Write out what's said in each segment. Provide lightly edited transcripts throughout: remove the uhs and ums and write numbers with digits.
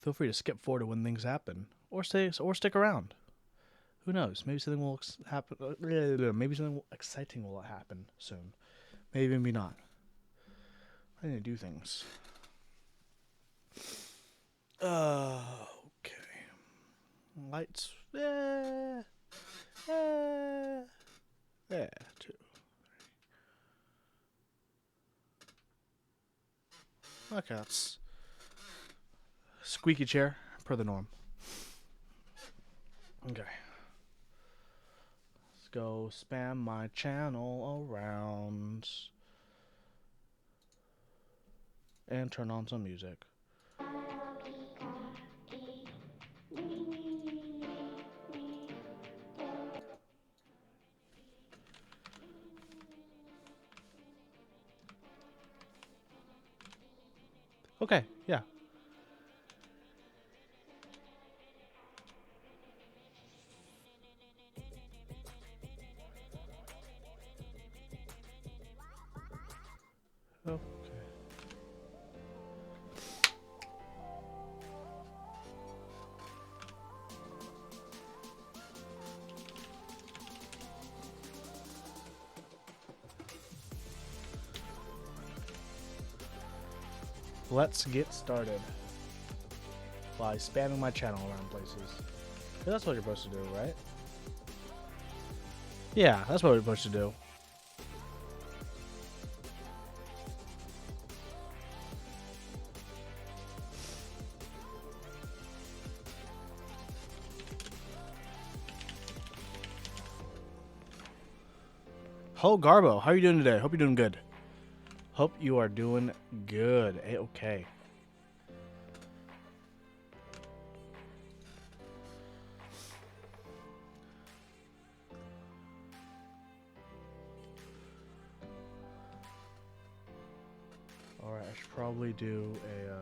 Feel free to skip forward to when things happen, or stick around. Who knows? Maybe something will happen. Maybe something exciting will happen soon. Maybe not. I need to do things. Okay. Lights. Yeah. Yeah. Two. Okay, that's squeaky chair per the norm. Okay. Let's go spam my channel around and turn on some music. Okay, yeah. Okay. Let's get started by spamming my channel around places. That's what you're supposed to do, right? Yeah, that's what we're supposed to do. Ho Garbo, how are you doing today? Hope you're doing good. Hope you are doing good. Okay. Alright, I should probably do a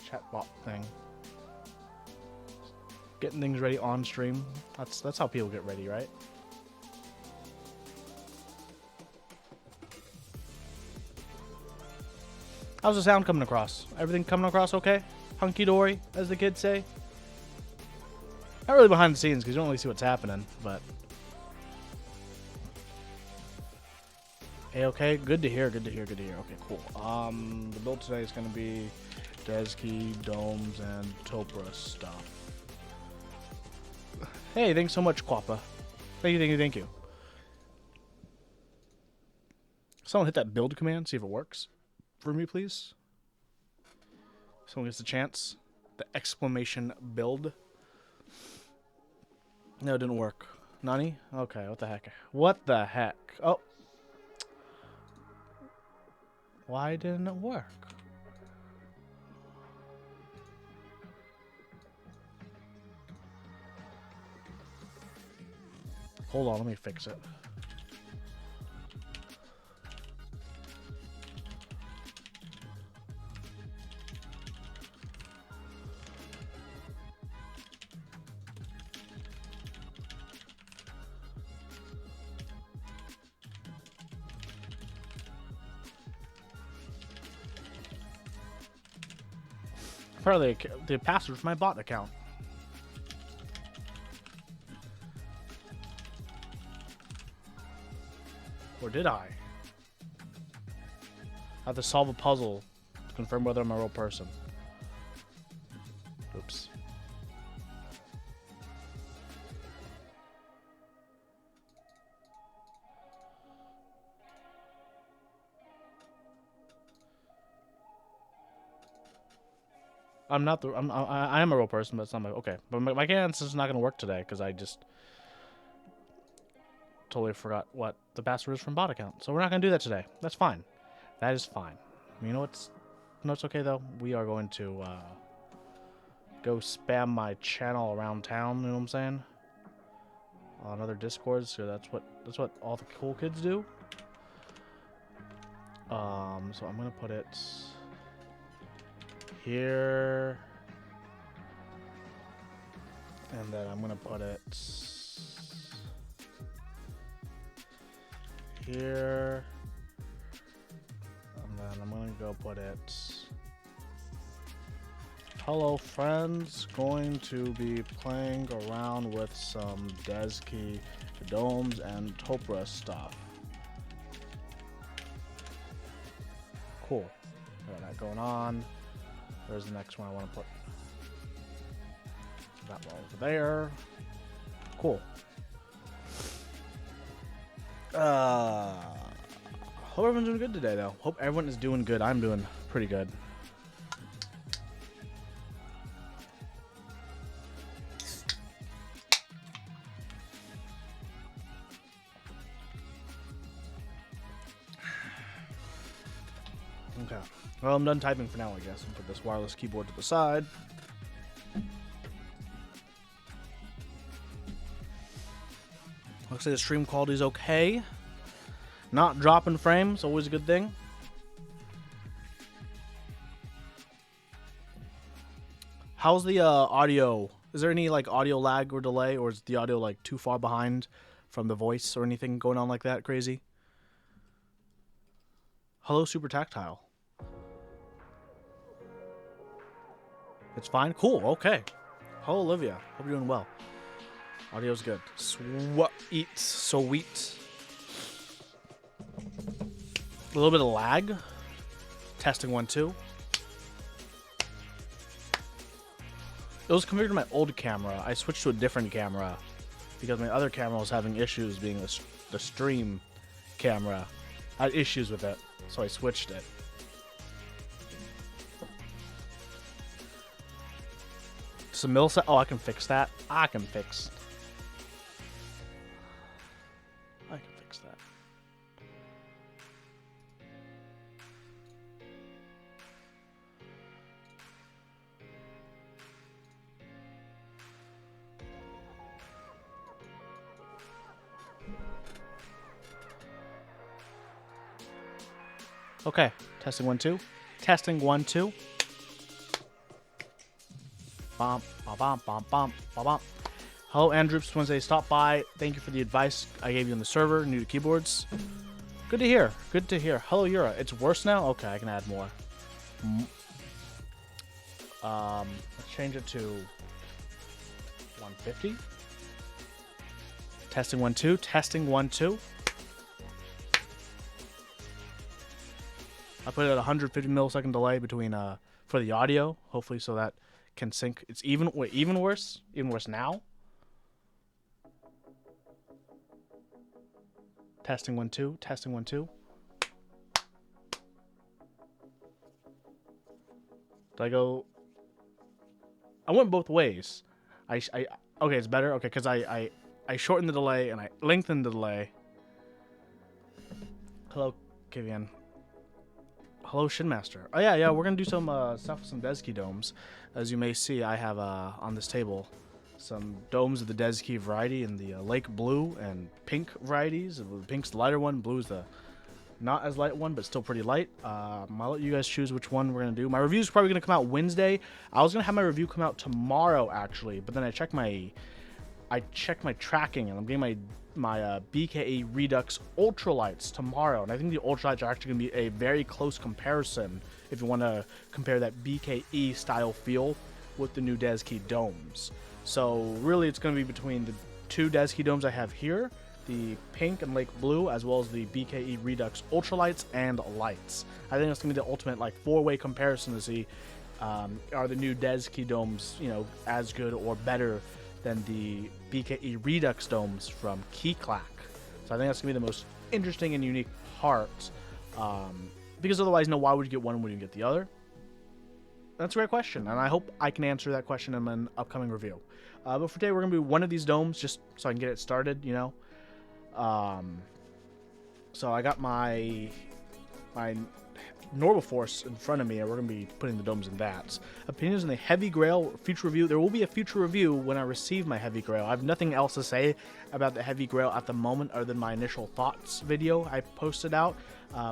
chatbot thing. Getting things ready on stream. That's how people get ready, right? How's the sound coming across? Everything coming across okay? Hunky dory, as the kids say. Not really behind the scenes because you don't really see what's happening, but hey, okay, good to hear, good to hear, good to hear. Okay, cool. The build today is gonna be Deskey, domes, and Topre stuff. Hey, thanks so much, Quappa. Thank you, thank you, thank you. Someone hit that build command, see if it works for me, please. Someone gets a chance. The exclamation build. No, it didn't work. Nani? Okay, what the heck? What the heck? Oh. Why didn't it work? Hold on, let me fix it. Apparently, the password for my bot account. Or did I? I have to solve a puzzle to confirm whether I'm a real person. Oops. I'm not the. I am a real person, but it's not my. Okay, but my answer is not going to work today because I just totally forgot what the password is from bot account. So we're not going to do that today. That's fine. That is fine. You know what's? No, it's okay though. We are going to go spam my channel around town. You know what I'm saying? On other discords, so that's what all the cool kids do. So I'm gonna put it here, and then I'm gonna put it here, I'm gonna go put it. Hello friends, going to be playing around with some Deskey domes and Topre stuff. Cool. Got that going on. There's the next one I want to put. That one over there. Cool. Hope everyone's doing good today though. Hope everyone is doing good. I'm doing pretty good. Okay. Well, I'm done typing for now, I guess. I'll put this wireless keyboard to the side. Looks like the stream quality is okay. Not dropping frames, always a good thing. How's the audio? Is there any like audio lag or delay, or is the audio like too far behind from the voice or anything going on like that crazy? Hello, Super Tactile. It's fine? Cool, okay. Hello, Olivia. Hope you're doing well. Audio's good. Sweet. Sweet. A little bit of lag. Testing 1, 2. It was configured to my old camera. I switched to a different camera because my other camera was having issues being the stream camera. I had issues with it, so I switched it. Some millisecond. Oh, I can fix that. I can fix that. Okay, testing 1, 2. Testing 1, 2. Bump, bump, bump, bump, bump, bump. Hello, Androops Wednesday. Stop by. Thank you for the advice I gave you on the server. New to keyboards. Good to hear. Good to hear. Hello, Yura. It's worse now? Okay, I can add more. Let's change it to 150. Testing 1, 2. Testing 1, 2. I put it at 150 millisecond delay between for the audio, hopefully, so that can sync. It's even worse now. Testing 1, 2. Testing 1, 2. Did I go? I went both ways. Okay, it's better. Okay, because I shortened the delay and I lengthened the delay. Hello, Kivian. Hello, Shinmaster. Oh, yeah, we're going to do some stuff with some Deskey domes. As you may see, I have on this table some domes of the Deskey variety in the lake blue and pink varieties. The pink's the lighter one, blue is the not as light one, but still pretty light. I'll let you guys choose which one we're going to do. My review is probably going to come out Wednesday. I was going to have my review come out tomorrow, actually, but then I checked my tracking, and I'm getting my BKE Redux Ultralights tomorrow, and I think the Ultralights are actually going to be a very close comparison if you want to compare that BKE style feel with the new Deskey domes. So really it's going to be between the two Deskey domes I have here, the pink and lake blue, as well as the BKE Redux Ultralights and lights. I think it's going to be the ultimate like four-way comparison to see are the new Deskey domes, you know, as good or better than the BKE Redux domes from Keyclack. So I think that's going to be the most interesting and unique part. Because otherwise, why would you get one when you get the other? That's a great question, and I hope I can answer that question in an upcoming review. But for today, we're going to do one of these domes, just so I can get it started, you know. So I got my Normal Force in front of me, and we're going to be putting the domes in that. Opinions on the Heavy Grail future review. There will be a future review when I receive my Heavy Grail. I have nothing else to say about the Heavy Grail at the moment other than my initial thoughts video I posted out,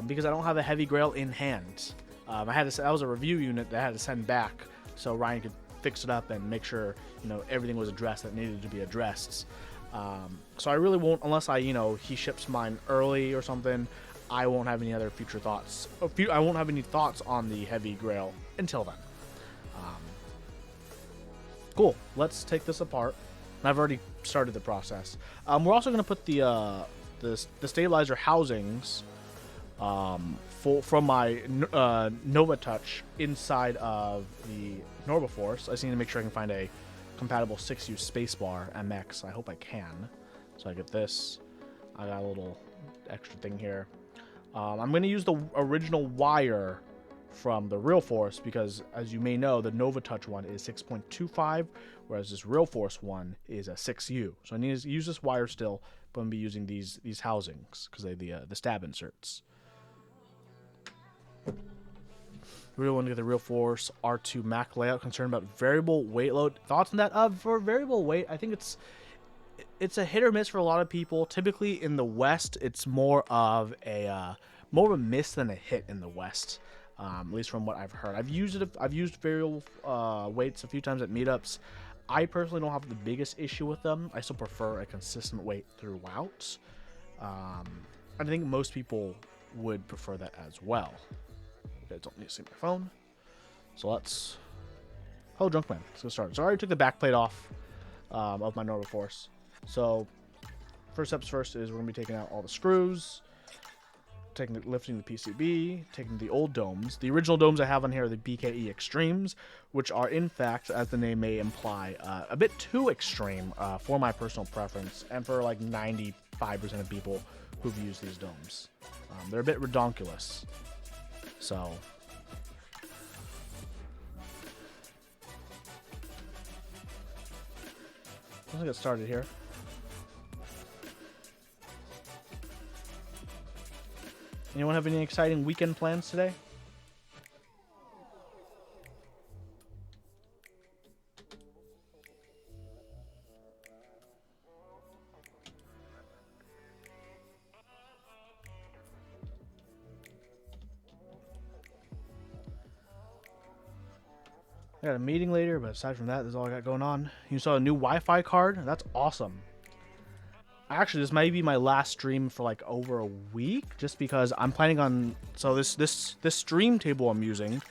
because I don't have a Heavy Grail in hand. That was a review unit that I had to send back so Ryan could fix it up and make sure, you know, everything was addressed that needed to be addressed. So I really won't, unless he ships mine early or something. I won't have any other future thoughts. I won't have any thoughts on the heavy grail until then. Cool. Let's take this apart. I've already started the process. We're also going to put the stabilizer housings from my Nova Touch inside of the Norba Force. I just need to make sure I can find a compatible 6U spacebar MX. I hope I can. So I get this. I got a little extra thing here. I'm going to use the original wire from the Real Force because, as you may know, the Nova Touch one is 6.25, whereas this Real Force one is a 6U. So I need to use this wire still, but I'm going to be using these housings because they're the stab inserts. Really want to get the Real Force R2 Mac layout. Concerned about variable weight load. Thoughts on that? For variable weight, I think it's a hit or miss for a lot of people. Typically in the West, it's more of a miss than a hit in the West. At least from what I've heard. I've used variable weights a few times at meetups. I personally don't have the biggest issue with them. I still prefer a consistent weight throughout. I think most people would prefer that as well. Okay, don't need to see my phone. So let's... Oh, Drunkman. Let's get started. So I already took the back plate off of my Nova Force. So first steps first is we're going to be taking out all the screws. Lifting the PCB, taking the old domes. The original domes I have on here are the BKE Extremes, which are in fact, as the name may imply, a bit too extreme for my personal preference and for like 95% of people who've used these domes. They're a bit redonkulous. So let's get started here. Anyone have any exciting weekend plans today? I got a meeting later, but aside from that, that's all I got going on. You saw a new Wi-Fi card? That's awesome. Actually, this might be my last stream for like over a week, just because I'm planning on... So this stream table I'm using,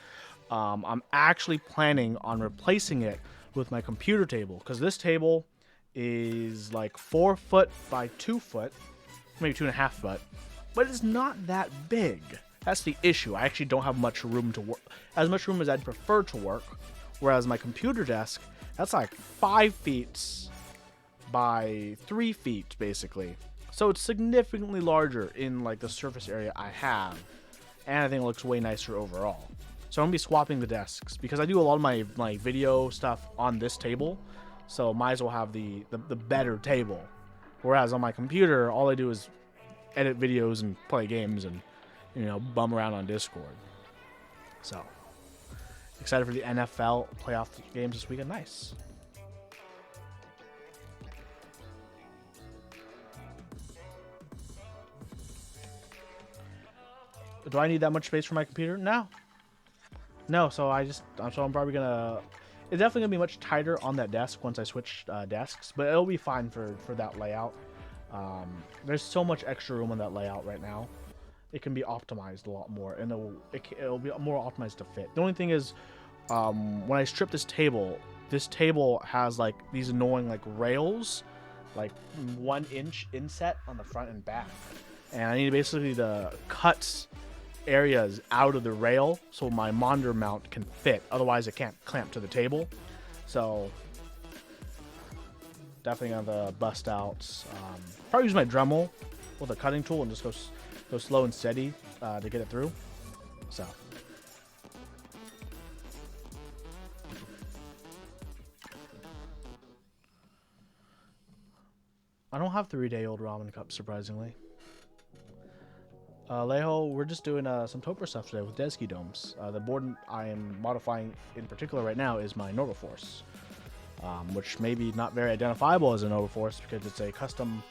I'm actually planning on replacing it with my computer table, because this table is like 4 foot by 2 foot, maybe 2.5 foot, but it's not that big. That's the issue. I actually don't have much room to work, as much room as I'd prefer to work, whereas my computer desk, that's like 5 feet by 3 feet basically, so it's significantly larger in like the surface area I have, and I think it looks way nicer overall. So I'm gonna be swapping the desks because I do a lot of my video stuff on this table, so might as well have the better table, whereas on my computer all I do is edit videos and play games and, you know, bum around on Discord. So excited for the NFL playoff games this weekend. Nice. Do I need that much space for my computer? No. So I'm probably gonna... It's definitely gonna be much tighter on that desk once I switch desks, but it'll be fine for that layout. There's so much extra room on that layout right now. It can be optimized a lot more, and it'll be more optimized to fit. The only thing is, when I strip this table has like these annoying like rails, like 1 inch inset on the front and back, and I need basically to cut areas out of the rail so my monitor mount can fit, otherwise it can't clamp to the table. So definitely gonna bust out, probably use my Dremel with a cutting tool and just go slow and steady to get it through. So I don't have 3-day-old ramen cups, surprisingly. Leho, we're just doing some Topre stuff today with Deskey domes. The board I am modifying in particular right now is my Nova Force, which may be not very identifiable as a Nova Force because it's a custom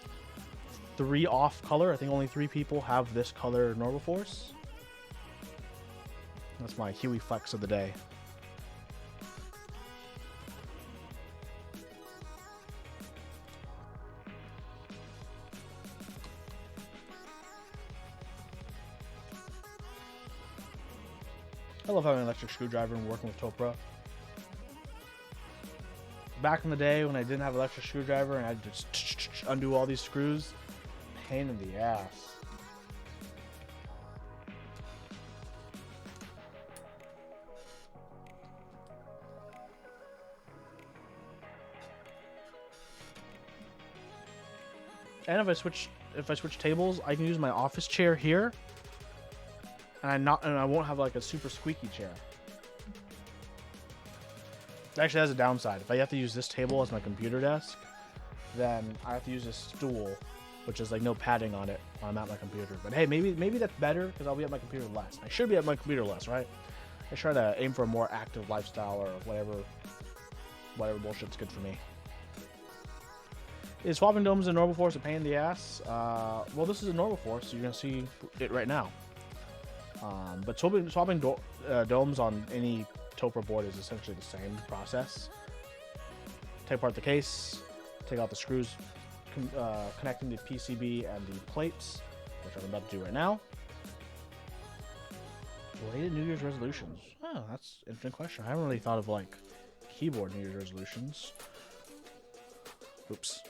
3-off color. I think only 3 people have this color Nova Force. That's my Huey flex of the day. I love having an electric screwdriver and working with Topre. Back in the day when I didn't have an electric screwdriver and I had to just undo all these screws, pain in the ass. And if I switch tables, I can use my office chair here, and I won't have like a super squeaky chair. It actually has a downside. If I have to use this table as my computer desk, then I have to use this stool, which is like no padding on it when I'm at my computer. But hey, maybe that's better because I'll be at my computer less. I should be at my computer less, right? I try to aim for a more active lifestyle or whatever bullshit's good for me. Is swapping domes in normal force a pain in the ass? Well, this is a normal force, so you're gonna see it right now. But swapping domes on any Topre board is essentially the same process. Take apart the case, take out the screws connecting the PCB and the plates, which I'm about to do right now. Related New Year's resolutions. Oh, that's an interesting question. I haven't really thought of like keyboard New Year's resolutions. Oops.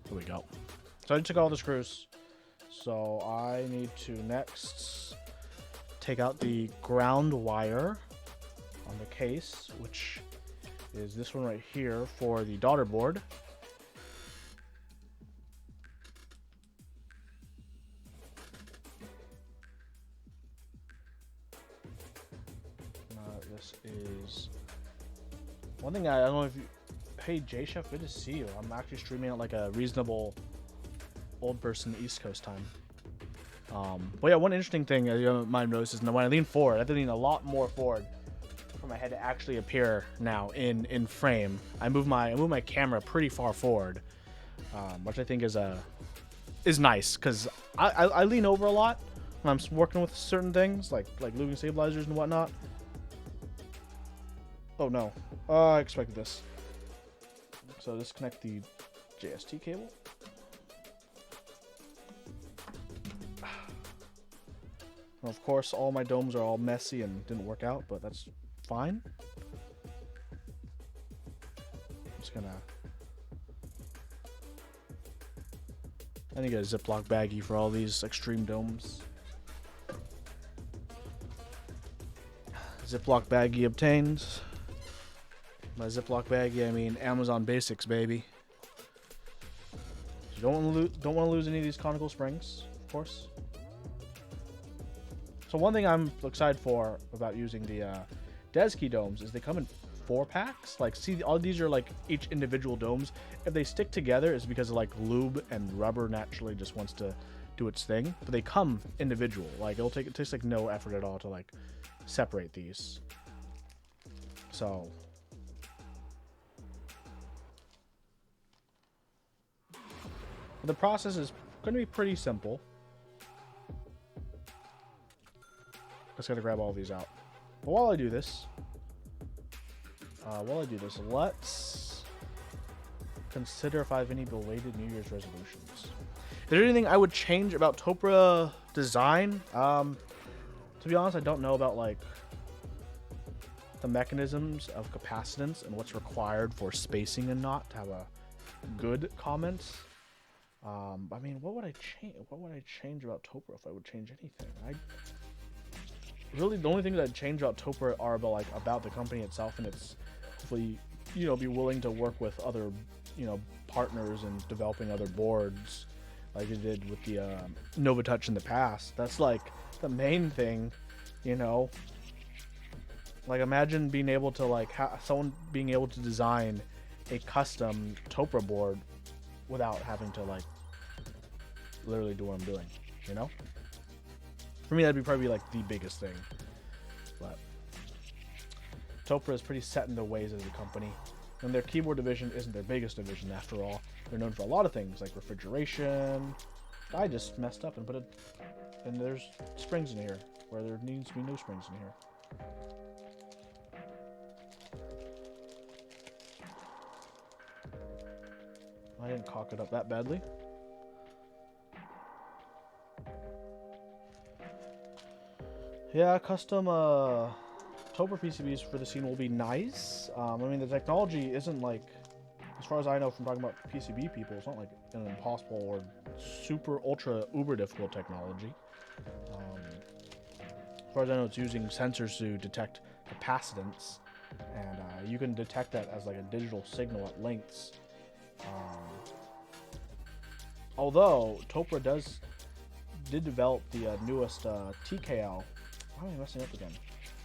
Here we go. So I took all the screws. So I need to next take out the ground wire on the case, which is this one right here for the daughter board. This is one thing I don't know if you. Hey J Chef, good to see you. I'm actually streaming at like a reasonable old person East Coast time. But yeah, one interesting thing you might notice is when I lean forward, I have to lean a lot more forward for my head to actually appear now in frame. I move my camera pretty far forward, which I think is nice because I lean over a lot when I'm working with certain things like looping stabilizers and whatnot. Oh no, I expected this. So disconnect the JST cable. And of course, all my domes are all messy and didn't work out, but that's fine. I'm just gonna. I need to get a Ziploc baggie for all these extreme domes. Ziploc baggie obtained. By Ziploc baggie, I mean Amazon Basics, baby. You don't want to lose any of these conical springs, of course. So one thing I'm excited for about using the Deskey domes is they come in 4-packs. Like, see, all these are like each individual domes. If they stick together, it's because of like lube and rubber naturally just wants to do its thing. But they come individual. Like it takes like no effort at all to like separate these. So. The process is going to be pretty simple. Just got to grab all these out. But while I do this, let's consider if I have any belated New Year's resolutions. Is there anything I would change about Topre design? To be honest, I don't know about like the mechanisms of capacitance and what's required for spacing and not to have a good comment. I mean, what would I change? What would I change about Topre if I would change anything? Really, the only things I'd change about Topre are about the company itself, and it's hopefully, be willing to work with other, partners and developing other boards, like it did with the Novatouch in the past. That's like the main thing, Like imagine being able to someone being able to design a custom Topre board without having to literally do what I'm doing, For me, that'd be probably the biggest thing. But Topre is pretty set in their ways as a company, and their keyboard division isn't their biggest division after all. They're known for a lot of things like refrigeration. I just messed up and put it, and there's springs in here where there needs to be no springs in here. I didn't cock it up that badly. Yeah, custom Topre PCBs for the scene will be nice. I mean, the technology isn't like, as far as I know from talking about PCB people, it's not like an impossible or super ultra uber difficult technology. As far as I know, it's using sensors to detect capacitance, and you can detect that as like a digital signal at lengths. Although Topre did develop the newest TKL. Why am I messing up again?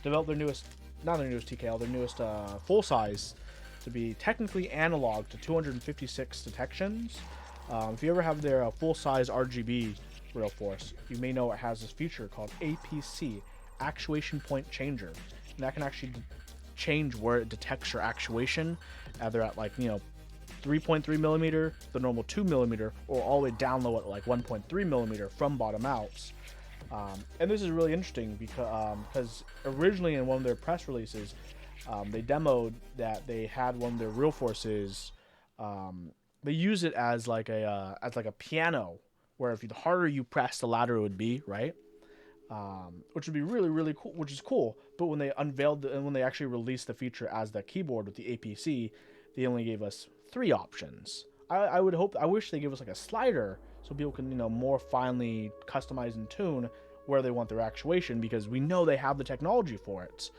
Developed their newest, not their newest TKL, their newest full size to be technically analog to 256 detections. If you ever have their full size RGB rail force, you may know it has this feature called APC, Actuation Point Changer, and that can actually change where it detects your actuation, either at like 3.3 millimeter, the normal 2 millimeter, or all the way down low at like 1.3 millimeter from bottom outs. And this is really interesting because originally in one of their press releases, they demoed that they had one of their real forces. They use it as like a piano, where if the harder you press, the louder it would be, right? Which would be really, really cool, which is cool. But when they unveiled and when they actually released the feature as the keyboard with the APC, they only gave us 3 options. I wish they gave us like a slider so people can, more finely customize and tune where they want their actuation, because we know they have the technology for it.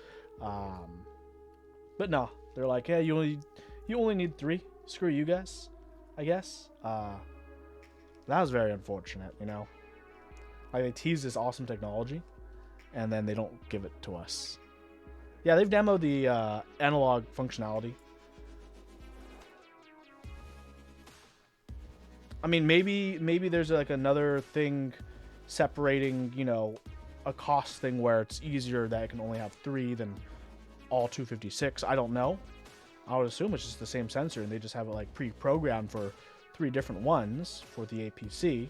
But no, they're like, yeah, you only need 3. Screw you guys, I guess. That was very unfortunate, Like, they tease this awesome technology, and then they don't give it to us. Yeah, they've demoed the analog functionality. I mean, maybe there's like another thing separating, a cost thing where it's easier that it can only have 3 than all 256. I don't know. I would assume it's just the same sensor, and they just have it like pre-programmed for 3 different ones for the APC.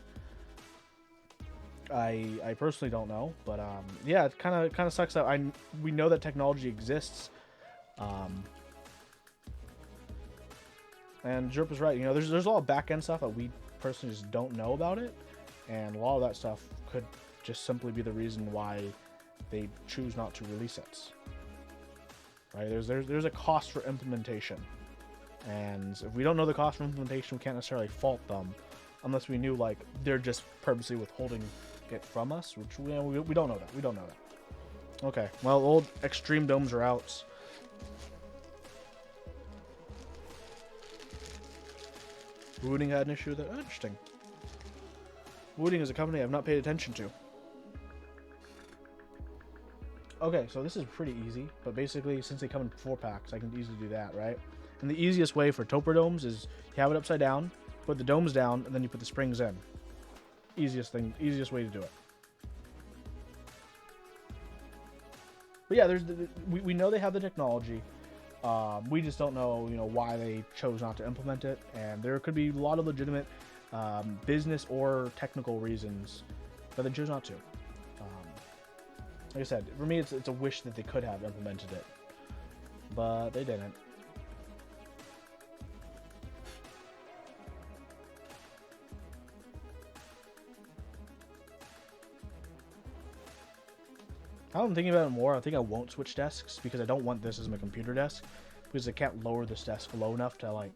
I personally don't know, but yeah, it kind of sucks that we know that technology exists, and Jerp is right. There's a lot of back end stuff that we personally just don't know about it, and a lot of that stuff could just simply be the reason why they choose not to release it. Right? There's a cost for implementation, and if we don't know the cost for implementation, we can't necessarily fault them, unless we knew like they're just purposely withholding it from us, which we don't know that. We don't know that. Okay, well, old extreme domes are out. Wooting had an issue with it. Interesting. Wooting is a company I've not paid attention to. Okay, so this is pretty easy, but basically, since they come in 4 packs, I can easily do that, right? And the easiest way for Topre domes is you have it upside down, put the domes down, and then you put the springs in. Easiest way to do it. But yeah, we know they have the technology. We just don't know, why they chose not to implement it, and there could be a lot of legitimate business or technical reasons that they chose not to. Like I said, for me, it's a wish that they could have implemented it, but they didn't. Now I'm thinking about it more, I think I won't switch desks because I don't want this as my computer desk, because I can't lower this desk low enough to like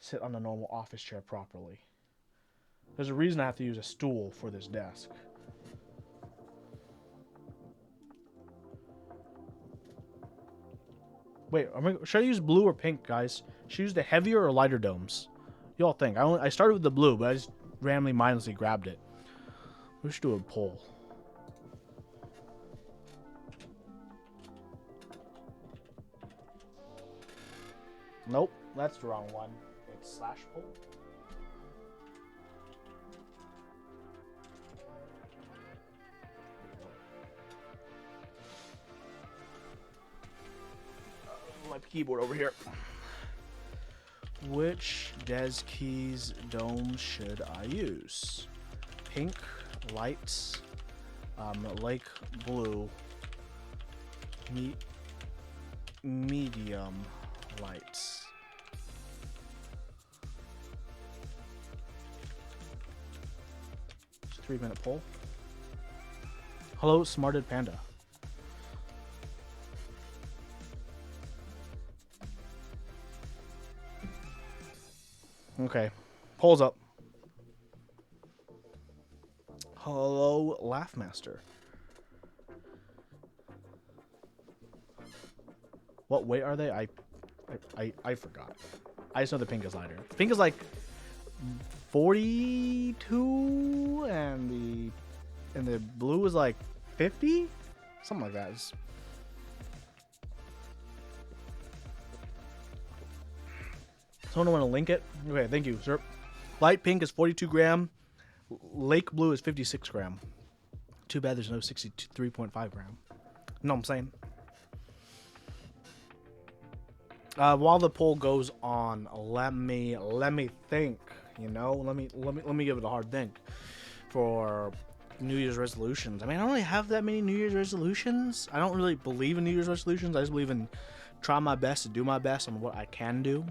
sit on a normal office chair properly. There's a reason I have to use a stool for this desk. Wait, should I use blue or pink, guys? Should I use the heavier or lighter domes? Y'all think? I started with the blue, but I just randomly mindlessly grabbed it. We should do a poll. Nope, that's the wrong one. It's /poll. My keyboard over here. Which Deskey's dome should I use? Pink, light, lake blue, medium, lights. It's a 3-minute poll. Hello, Smarted Panda. Okay. Polls up. Hello, Laughmaster. What weight are they? I forgot. I just know the pink is lighter. Pink is like 42 and the blue is like 50? Something like that. Someone want to link it? Okay, thank you, sir. Light pink is 42 gram. Lake blue is 56 gram. Too bad there's no 63.5 gram. You know what I'm saying? While the poll goes on, let me think. You know, let me give it a hard think for New Year's resolutions. I mean, I don't really have that many New Year's resolutions. I don't really believe in New Year's resolutions. I just believe in try my best to do my best on what I can do.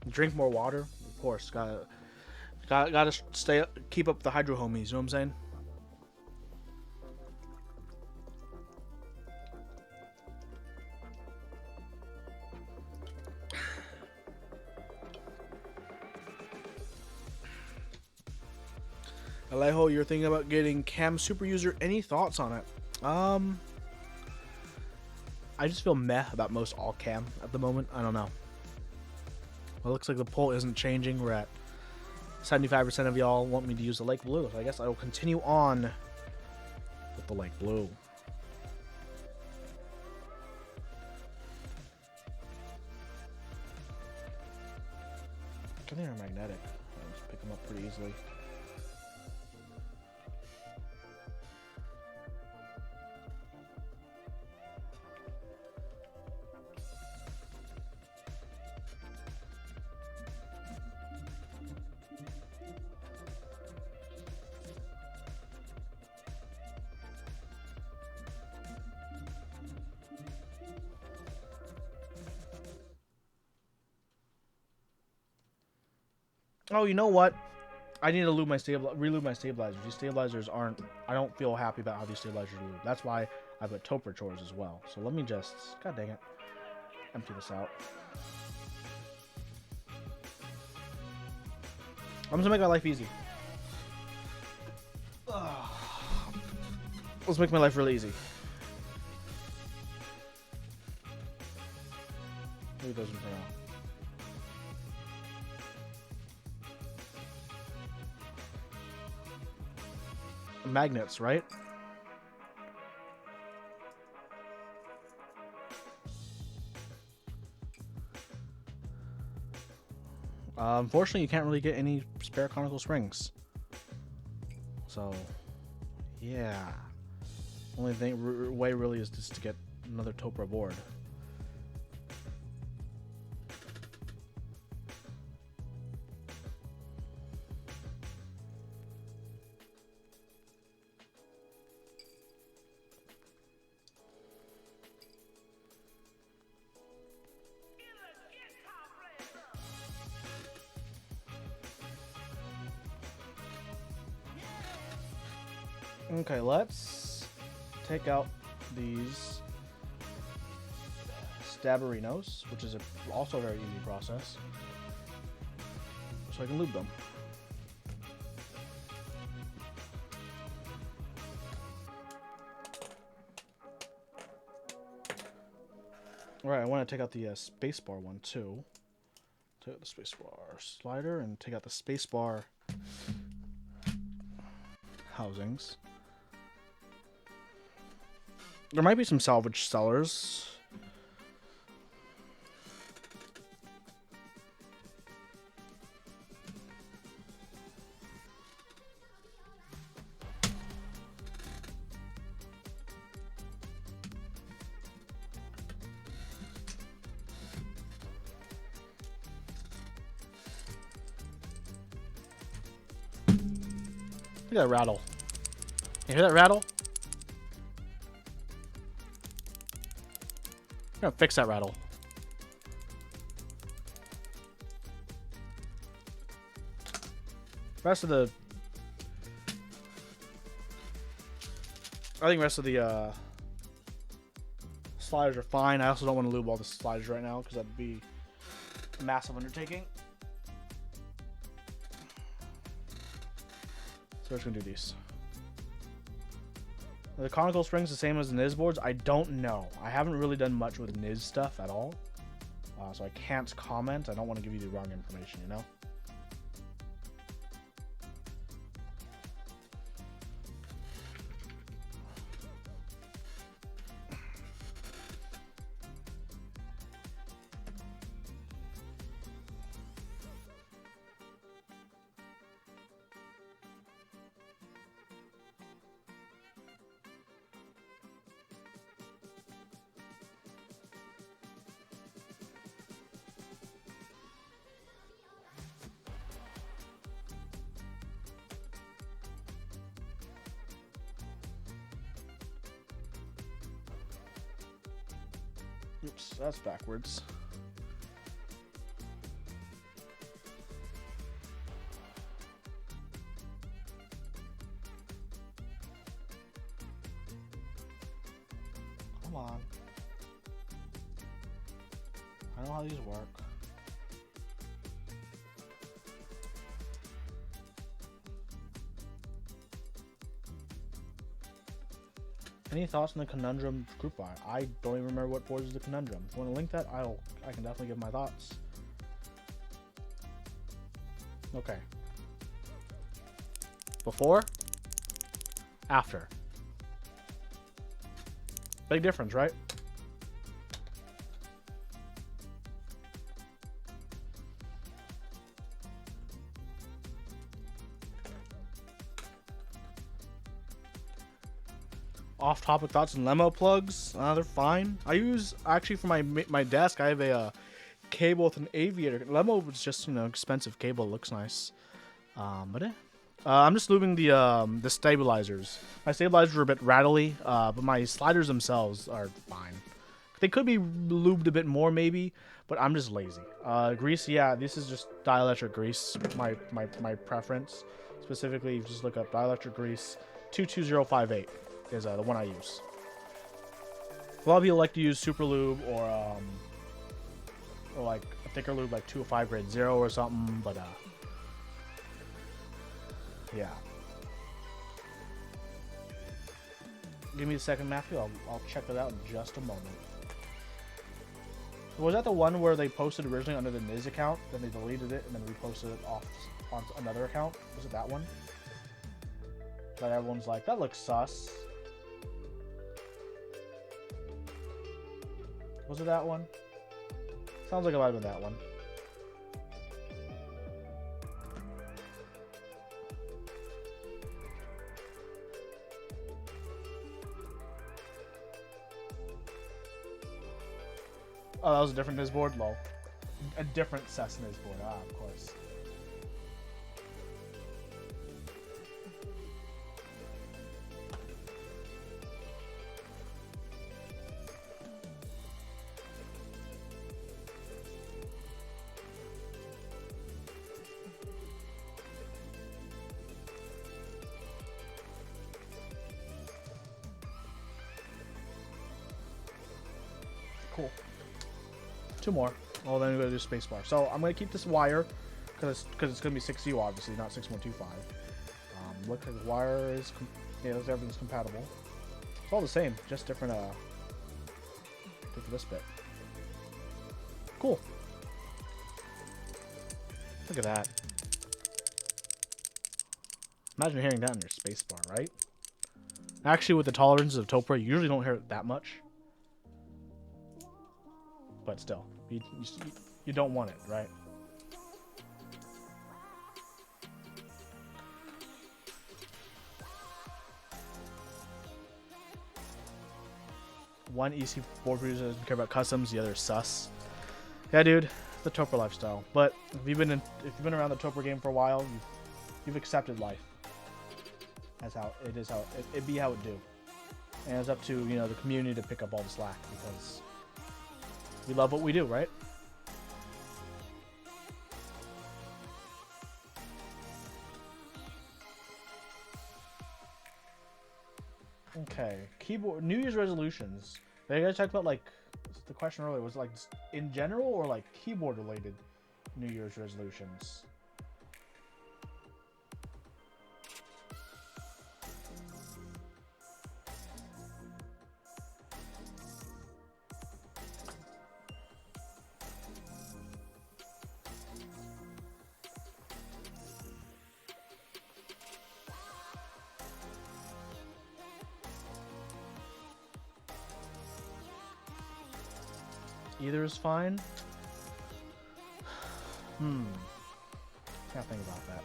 Drink more water, of course. Gotta keep up the hydro homies. You know what I'm saying? Alejo, you're thinking about getting Cam Super User. Any thoughts on it? I just feel meh about most all Cam at the moment. I don't know. Well, it looks like the poll isn't changing. We're at 75% of y'all want me to use the Lake Blue. So I guess I will continue on with the Lake Blue. I think they're magnetic. I'll just pick them up pretty easily. Oh, you know what? I need to relube my stabilizers. These stabilizers aren't... I don't feel happy about how these stabilizers lube. That's why I put Topre Chores as well. So let me just... God dang it. Empty this out. I'm just gonna make my life easy. Let's make my life really easy. Leave those in for now. Magnets, right? Unfortunately, you can't really get any spare conical springs. So, yeah. Only way really is just to get another Topre board. Okay, let's take out these staberinos, which is also a very easy process, so I can lube them. Alright, I want to take out the spacebar one too. Take out the spacebar slider and take out the spacebar housings. There might be some salvage sellers. Look at that rattle. You hear that rattle? I'm gonna fix that rattle. Rest of the... I think rest of the sliders are fine. I also don't want to lube all the sliders right now because that'd be a massive undertaking. So we're just gonna do these. Are the conical springs the same as the NIS boards? I don't know. I haven't really done much with NIS stuff at all. So I can't comment. I don't want to give you the wrong information, you know? Oops, that's backwards. Come on. I know how these work. Any thoughts on the conundrum group buy? I don't even remember what board is the conundrum. If you want to link that, I can definitely give my thoughts. Okay. Before, after. Big difference, right? Off-topic thoughts and Lemo plugs. They're fine. I use, actually, for my desk, I have a cable with an aviator. Lemo was just, you know, expensive cable. It looks nice. I'm just lubing the stabilizers. My stabilizers are a bit rattly, but my sliders themselves are fine. They could be lubed a bit more, maybe, but I'm just lazy. Grease, yeah, this is just dielectric grease. My preference. Specifically, you just look up dielectric grease 22058. Is the one I use. A lot of people like to use super lube or like a thicker lube like 205 grade 0 or something, but yeah. Give me a second, Matthew. I'll check it out in just a moment. Was that the one where they posted originally under the NIS account, then they deleted it and then reposted it off on another account? Was it that one? That everyone's like, that looks sus. Was it that one? Sounds like it might have been that one. Oh, that was a different NIS board? Lol. A different CES NIS board. Ah, of course. Cool. Two more. Oh, then we're going to do spacebar. So I'm going to keep this wire because it's going to be 6U, obviously, not 6125. Looks like the wire is, yeah, everything's compatible. It's all the same, just different, for this bit. Cool. Look at that. Imagine hearing that in your spacebar, right? Actually, with the tolerances of Topre, you usually don't hear it that much. But still, you don't want it, right? One EC board producer doesn't care about customs, the other is sus. Yeah, dude, the Topre lifestyle. But if you've been around the Topre game for a while, you've accepted life. That's how it is. It be how it do, and it's up to, you know, the community to pick up all the slack because we love what we do, right? Okay, keyboard New Year's resolutions. Did you guys talk about like the question earlier was like in general or like keyboard related New Year's resolutions? Either is fine. Can't think about that.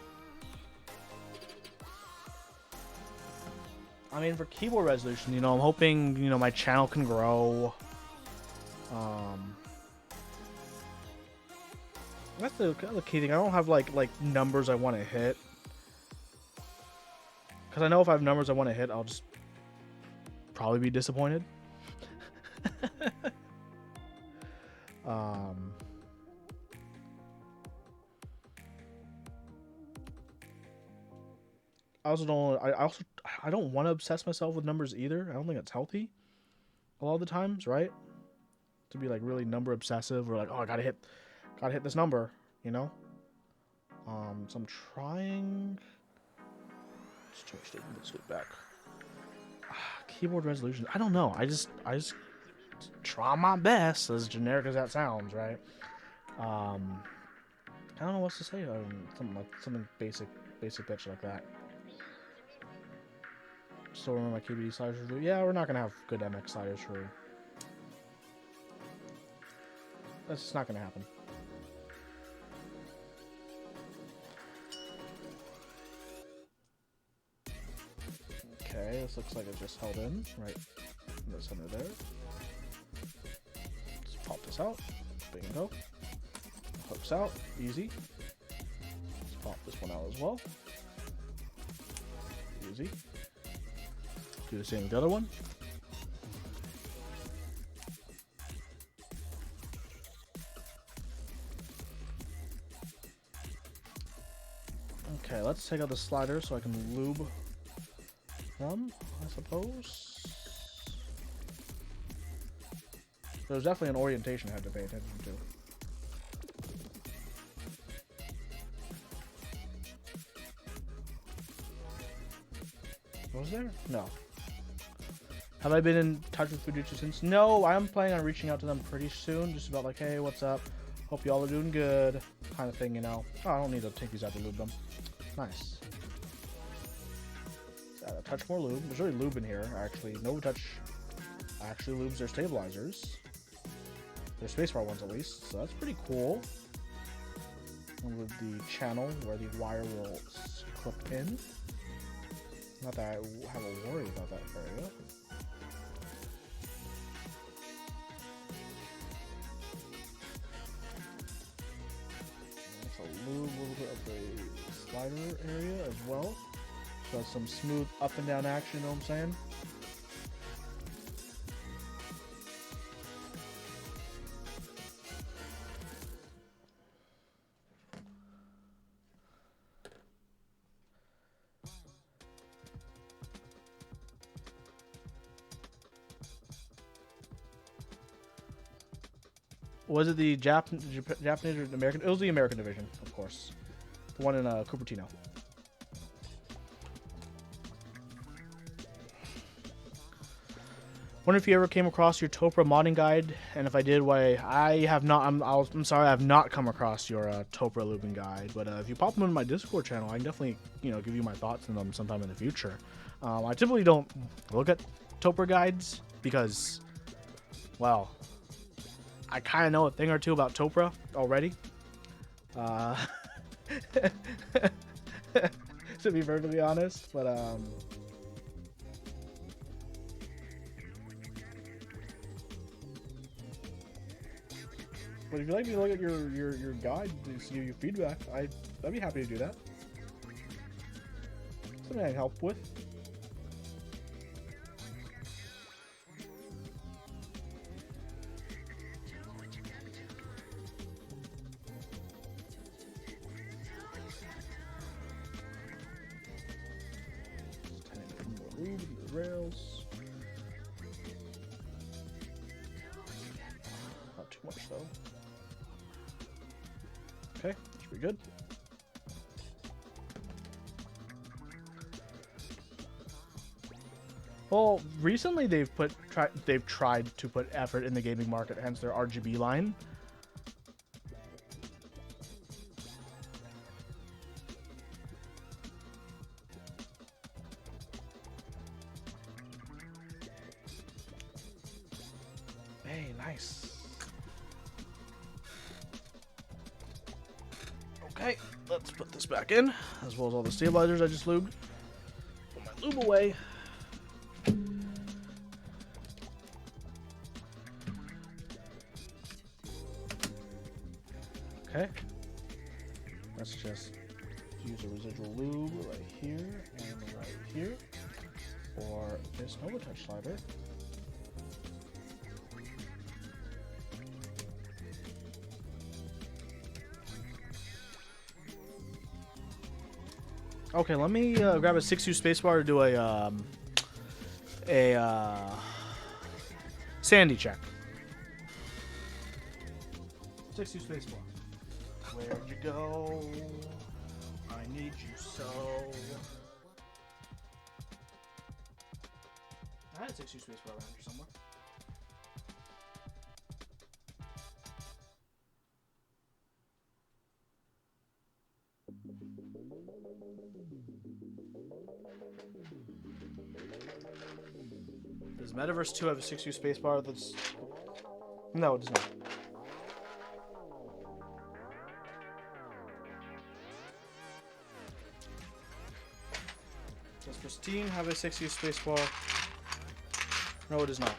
I mean, for keyboard resolution, you know, I'm hoping, you know, my channel can grow. That's the key thing. I don't have like numbers I want to hit, because I know if I have numbers I want to hit, I'll just probably be disappointed. I also don't. I don't want to obsess myself with numbers either. I don't think it's healthy. A lot of the times, right? To be like really number obsessive, or like, oh, I gotta hit this number, you know. So I'm trying. Let's change it. Let's go back. Keyboard resolution. I don't know. I just try my best, as generic as that sounds, right? I don't know what to say. Something basic bitch like that. Still remember my KBD sliders review. Yeah, we're not gonna have good MX sliders for. That's just not gonna happen. Okay, this looks like it just held in right in the center there. Let's pop this out. Bingo. Hooks out. Easy. Let's pop this one out as well. Easy. Do the same with the other one. Okay, let's take out the slider so I can lube them, I suppose. There's definitely an orientation I had to pay attention to. Was there? No. Have I been in touch with Fujitsu since? No, I'm planning on reaching out to them pretty soon. Just about like, hey, what's up? Hope y'all are doing good. Kind of thing, you know. Oh, I don't need to take these out to lube them. Nice. Let's add a touch more lube. There's already lube in here, actually. No touch actually lubes their stabilizers. Their spacebar ones, at least. So that's pretty cool. And with the channel where the wire will clip in. Not that I have a worry about that area. Lube a little bit of the slider area as well. So some smooth up and down action, you know what I'm saying? Was it the Japanese or the American? It was the American division, of course. The one in Cupertino. Wonder if you ever came across your Topre modding guide, and if I did, why? I have not. I'm sorry, I have not come across your Topre lubing guide. But if you pop them in my Discord channel, I can definitely, you know, give you my thoughts on them sometime in the future. I typically don't look at Topre guides because, well, I kind of know a thing or two about Topre already. To be perfectly honest, but if you'd like me to look at your guide to give you feedback, I'd be happy to do that. Something I can help with. Rails. so. Okay, should be good. Well, recently they've tried to put effort in the gaming market, hence their RGB line. Hey, nice. Okay, let's put this back in, as well as all the stabilizers I just lubed. Put my lube away. Okay. Let's just use a residual lube right here and right here for this Nova Touch slider. Okay, let me grab a 6U spacebar to do a sandy check. 6U spacebar. Where'd you go? I need you so. I had a 6U spacebar around here somewhere. Does Metaverse 2 have a 6U spacebar that's... No, it does not. Does Pristine have a 6U spacebar? No, it does not.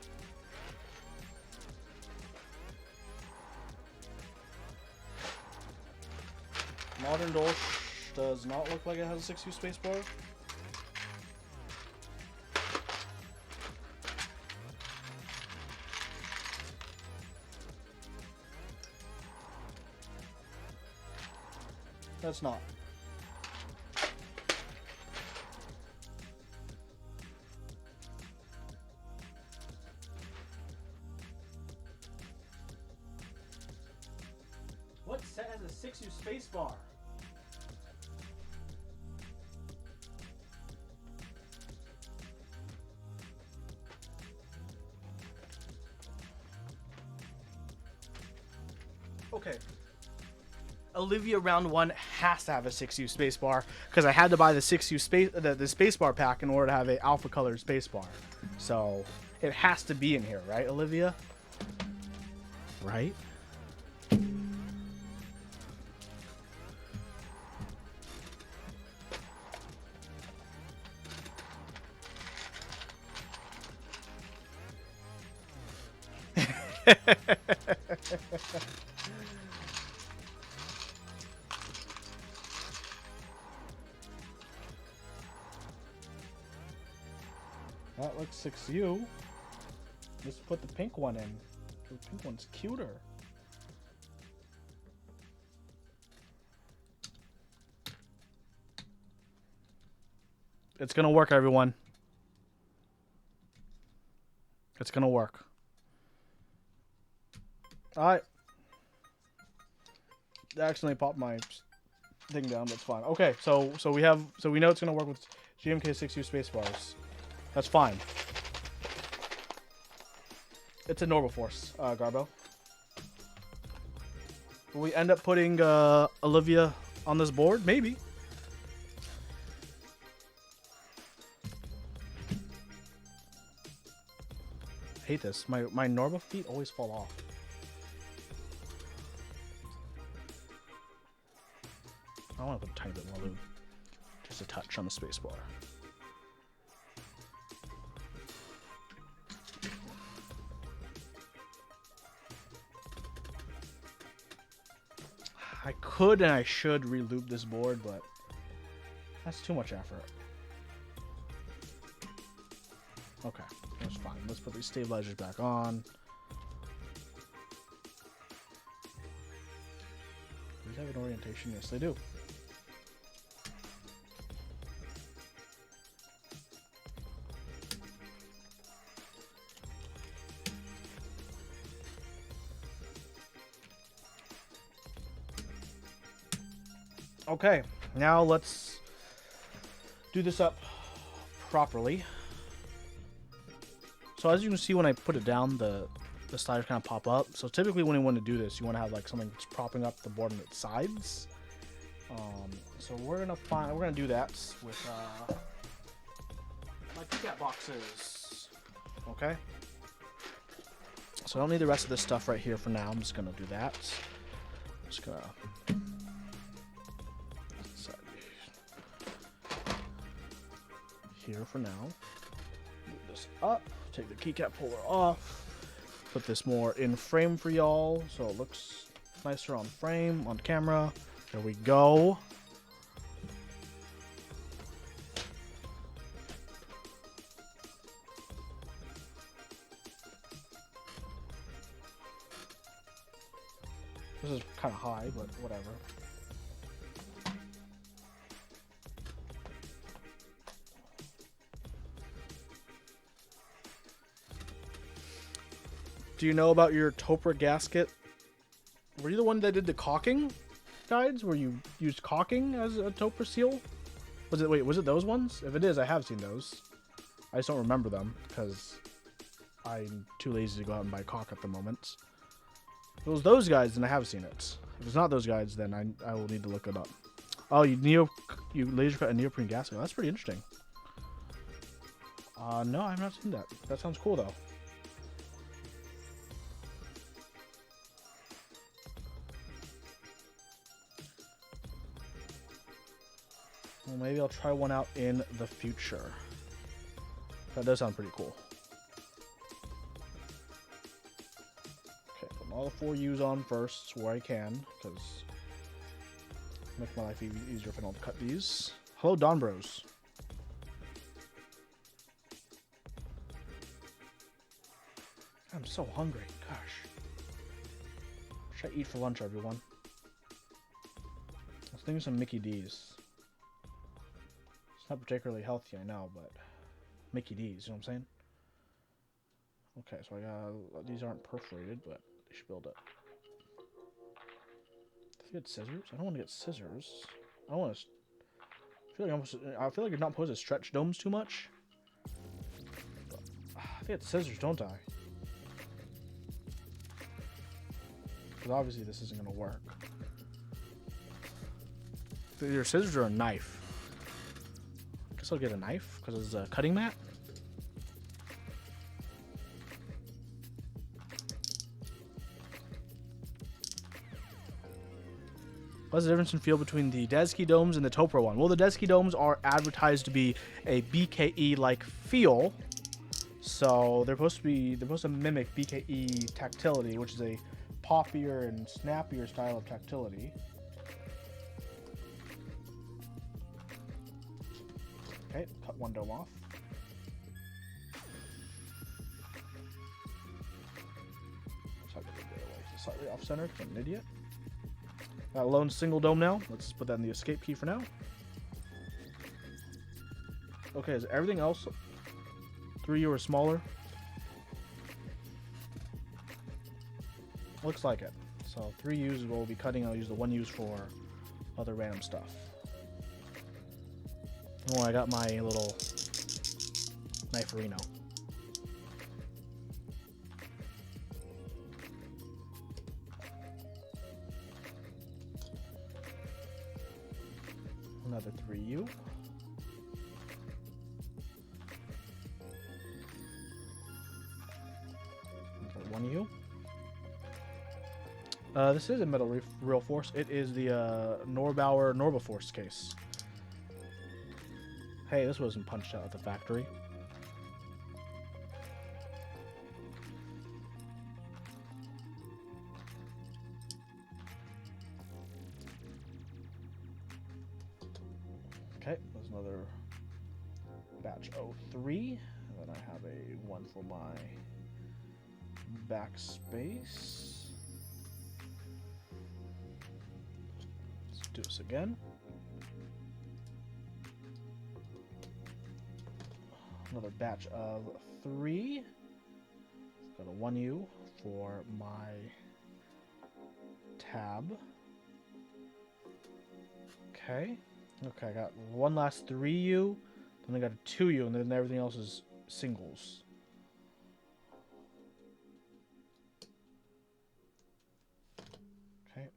Modern Dolch does not look like it has a 6U spacebar. That's not. What set has a 6U spacebar? Okay. Olivia round 1 has to have a 6U spacebar because I had to buy the 6U the spacebar pack in order to have a alpha colored spacebar. So it has to be in here, right, Olivia? Right? That looks 6U. Just put the pink one in. The pink one's cuter. It's gonna work, everyone. It's gonna work. I accidentally popped my thing down, but it's fine. Okay, so we know it's gonna work with GMK 6U space-bars. That's fine. It's a normal force, Garbo. Will we end up putting Olivia on this board? Maybe. I hate this. My normal feet always fall off. I want to put a tiny bit more lube. Just a touch on the spacebar. I could and I should re-lube this board, but that's too much effort. Okay, that's fine. Let's put these stabilizers back on. Do these have an orientation? Yes, they do. Okay, now let's do this up properly. So as you can see, when I put it down, the sliders kind of pop up. So typically when you want to do this, you want to have like something that's propping up the board on its sides. So we're gonna do that with my keycap boxes. Okay. So I don't need the rest of this stuff right here for now. I'm just gonna do that. Just gonna here for now. Move this up. Take the keycap puller off. Put this more in frame for y'all, so it looks nicer on frame, on camera. There we go. This is kind of high, but whatever. Do you know about your Topre gasket? Were you the one that did the caulking guides? Where you used caulking as a Topre seal? Was it those ones? If it is, I have seen those. I just don't remember them because I'm too lazy to go out and buy caulk at the moment. If it was those guys, then I have seen it. If it's not those guys, then I will need to look it up. Oh, you laser cut a neoprene gasket. Oh, that's pretty interesting. No, I've not seen that. That sounds cool though. Well, maybe I'll try one out in the future. That does sound pretty cool. Okay, put all the 4 U's on first where I can, because make my life easier if I don't cut these. Hello, Don Bros. I'm so hungry. Gosh. What should I eat for lunch, everyone? Let's think of some Mickey D's. It's not particularly healthy, I know, but Mickey D's, you know what I'm saying? Okay, so I got... These aren't perforated, but they should build it. Did I get scissors? I don't want to get scissors. I don't want to... I feel like you're not supposed to stretch domes too much. But, I think it's scissors, don't I? Because obviously this isn't going to work. Either scissors or a knife. I guess I'll get a knife because it's a cutting mat. What's the difference in feel between the Deskey domes and the Topre one? Well, the Deskey domes are advertised to be a BKE-like feel, so they're supposed to mimic BKE tactility, which is a poppier and snappier style of tactility. Okay, cut one dome off. Slightly off center, I'm an idiot. Got a lone single dome now. Let's just put that in the escape key for now. Okay, is everything else 3U or smaller? Looks like it. So 3Us is what we'll be cutting. I'll use the 1Us for other random stuff. Oh, I got my little kniferino. Another 3U. Another 1U. This is a metal real force. It is the Norbauer Norbaforce case. Hey, this wasn't punched out at the factory. Okay, there's another batch 03. And then I have a one for my backspace. Let's do this again. Another batch of 3. Got a 1U for my tab. Okay. Okay, I got one last 3U, then I got a 2U, and then everything else is singles. Okay.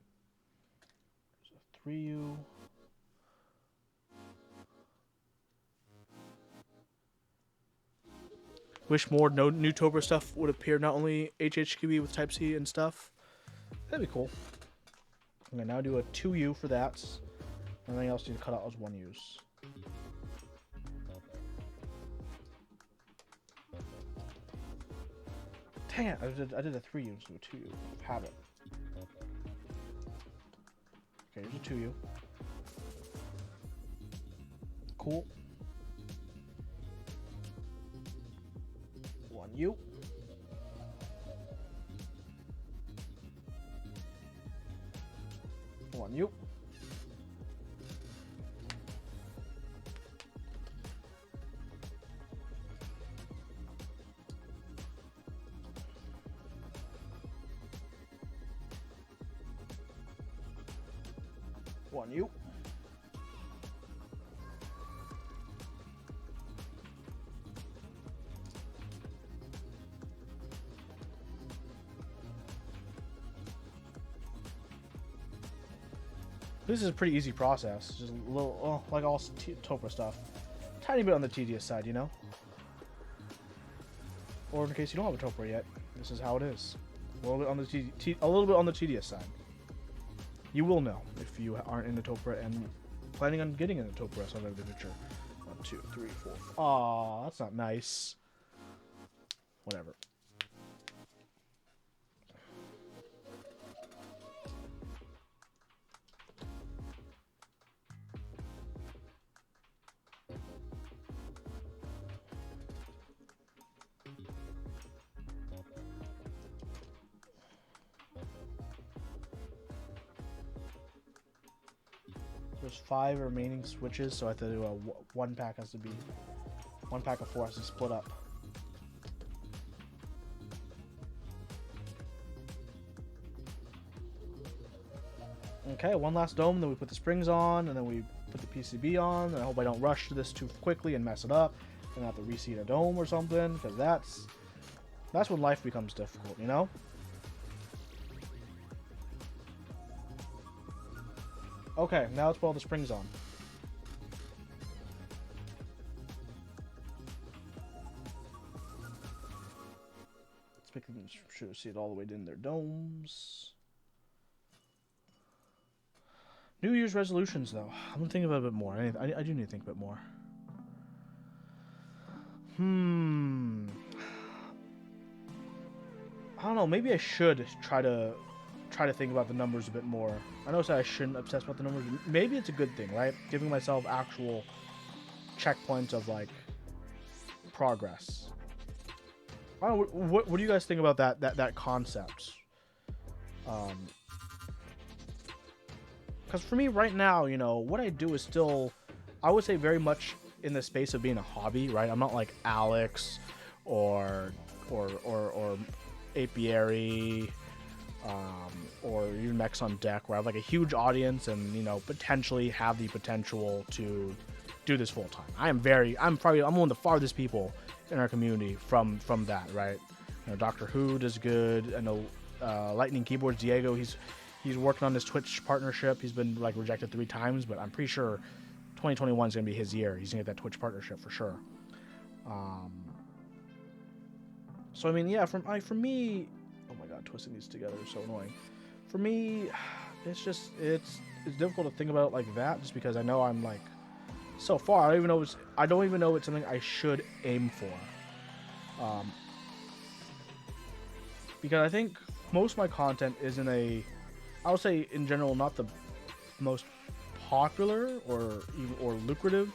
There's a 3U. Wish more new Topre stuff would appear, not only HHQB with Type-C and stuff. That'd be cool. I'm going to now do a 2U for that. Everything else needs to cut out as 1Us. Dang it, I did a 3U instead of a 2U. Habit. Okay, here's a 2U. Cool. 1U. One U. One U. This is a pretty easy process. Just a little, like all Topre stuff. Tiny bit on the tedious side, you know? Or in case you don't have a Topre yet, this is how it is. A little bit on the tedious side. You will know if you aren't in the Topre and planning on getting in the Topre sometime in the future. 1, 2, 3, 4. Aw, that's not nice. Whatever. There's 5 remaining switches, so I have to do one pack has to be 1 pack of 4 has to split up. Okay, one last dome, then we put the springs on, and then we put the PCB on. And I hope I don't rush this too quickly and mess it up, and have to reseat a dome or something, because that's when life becomes difficult, you know? Okay, now let's put all the springs on. Let's make sure to see it all the way in their domes. New Year's resolutions, though. I'm gonna think about it a bit more. I do need to think a bit more. I don't know. Maybe I should try to think about the numbers a bit more. I know I shouldn't obsess about the numbers. Maybe it's a good thing, right? Giving myself actual checkpoints of like progress. I don't know, what do you guys think about that concept? Because for me right now, you know, what I do is still, I would say, very much in the space of being a hobby, right? I'm not like Alex or Apiary. Or even Mex on Deck, where I have like a huge audience and, you know, potentially have the potential to do this full time. I'm one of the farthest people in our community from that, right? You know, Doctor Who does good. I know Lightning Keyboards, Diego, he's working on his Twitch partnership. He's been like rejected 3 times, but I'm pretty sure 2021 is gonna be his year. He's gonna get that Twitch partnership for sure. So I mean, yeah, for me. Oh my god, twisting these together is so annoying. For me, it's difficult to think about it like that, just because I know I'm like so far. I don't even know it's something I should aim for. Because I think most of my content is I would say in general not the most popular or lucrative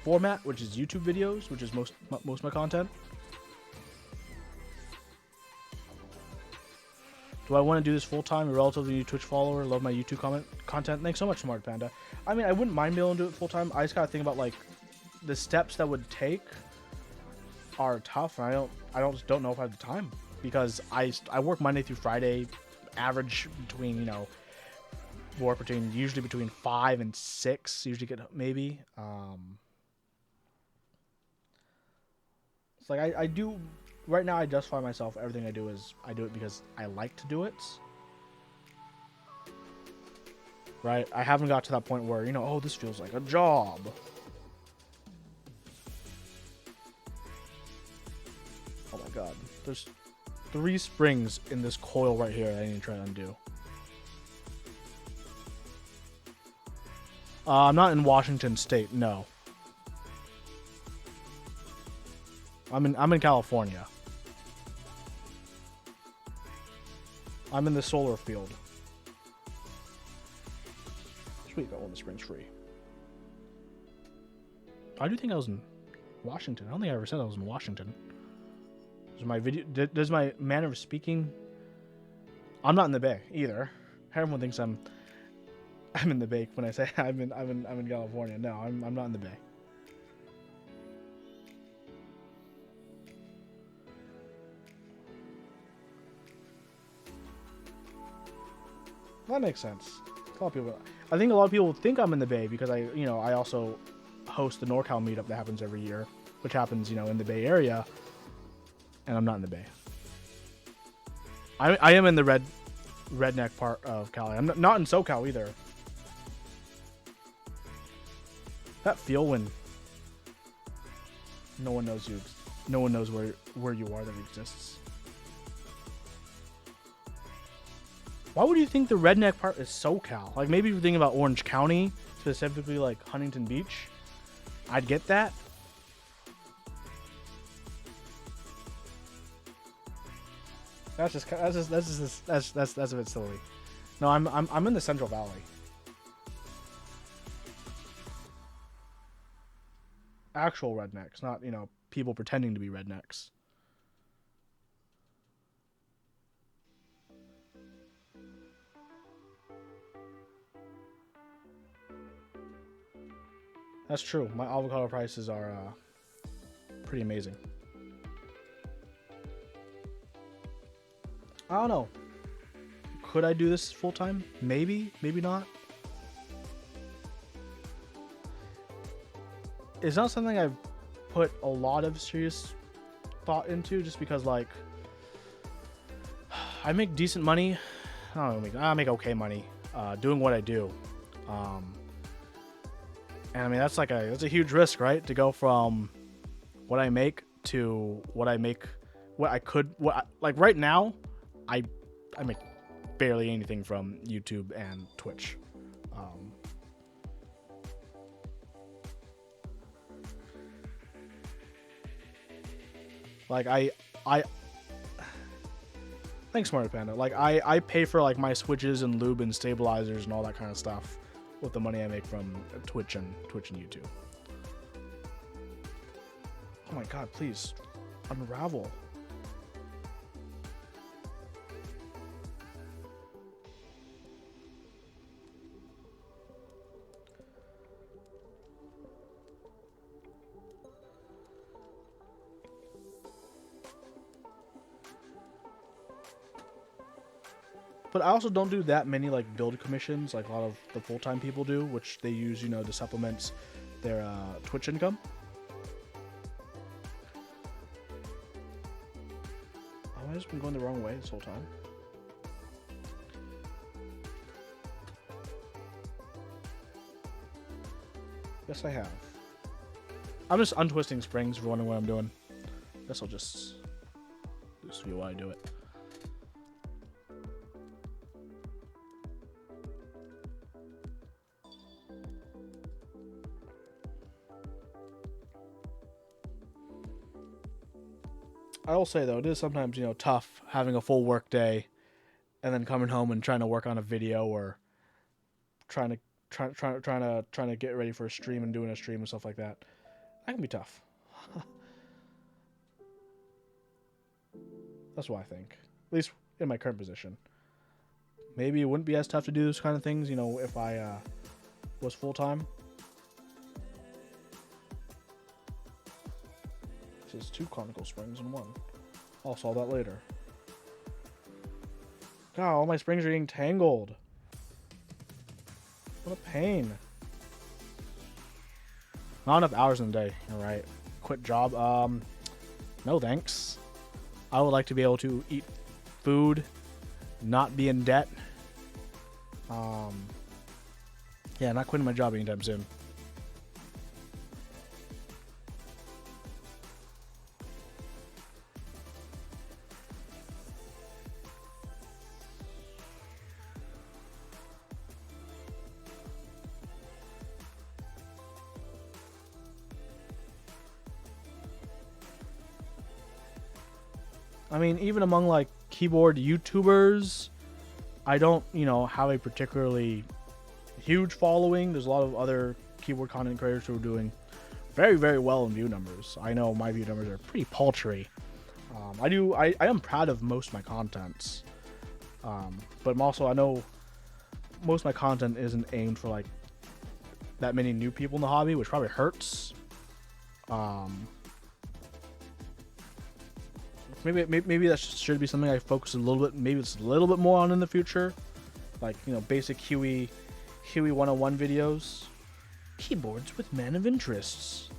format, which is YouTube videos, which is most of my content. Do I want to do this full-time? A relatively new Twitch follower. Love my YouTube content. Thanks so much, Smart Panda. I mean, I wouldn't mind being able to do it full-time. I just gotta think about, like, the steps that would take are tough, and I don't know if I have the time. Because I work Monday through Friday, average between, you know, work usually between 5 and 6. Usually get maybe. It's like I do right now. I justify myself. Everything I do it because I like to do it. Right? I haven't got to that point where, oh, this feels like a job. Oh my god. There's 3 springs in this coil right here that I need to try to undo. I'm not in Washington State, no. I'm in California. I'm in the solar field. Sweet, got one of the springs free. I do think I was in Washington. I don't think I ever said I was in Washington. Does my manner of speaking? I'm not in the Bay either. Everyone thinks I'm in the Bay when I say I'm in California. No, I'm not in the Bay. That makes sense. I think a lot of people think I'm in the Bay because I also host the NorCal meetup that happens every year, which happens, in the Bay Area, and I'm not in the Bay. I am in the redneck part of Cali. I'm not in SoCal either. That feel when no one knows you, no one knows where you are that exists. Why would you think the redneck part is SoCal? Like, maybe if you're thinking about Orange County, specifically like Huntington Beach, I'd get that. That's a bit silly. No, I'm in the Central Valley. Actual rednecks, not people pretending to be rednecks. That's true. My avocado prices are pretty amazing. I don't know. Could I do this full time? Maybe, maybe not. It's not something I've put a lot of serious thought into, just because like I make decent money. I make okay money doing what I do. And I mean that's a huge risk, right? To go from what I make to what I make, like right now, I make barely anything from YouTube and Twitch. Like I thanks, Smart Panda. Like I pay for like my switches and lube and stabilizers and all that kind of stuff with the money I make from Twitch and YouTube. Oh my god, please unravel. But I also don't do that many like build commissions like a lot of the full-time people do, which they use, to supplement their Twitch income. Oh, I just been going the wrong way this whole time. Yes, I have. I'm just untwisting springs, if you're wondering what I'm doing. Guess I'll just be why I do it. I will say though, it is sometimes tough having a full work day, and then coming home and trying to work on a video or trying to get ready for a stream and doing a stream and stuff like that. That can be tough. That's what I think, at least in my current position. Maybe it wouldn't be as tough to do those kind of things, if I was full time. This is 2 conical springs in 1. I'll solve that later. God, all my springs are getting tangled. What a pain. Not enough hours in the day. All right. Quit job. No thanks. I would like to be able to eat food, not be in debt. Yeah, not quitting my job anytime soon. I mean, even among like keyboard YouTubers, I don't, have a particularly huge following. There's a lot of other keyboard content creators who are doing very, very well in view numbers. I know my view numbers are pretty paltry. I am proud of most of my contents, but I know most of my content isn't aimed for like that many new people in the hobby, which probably hurts. Maybe that should be something I focus a little bit. Maybe it's a little bit more on in the future, like basic Huey 101 videos. Keyboards with men of interests.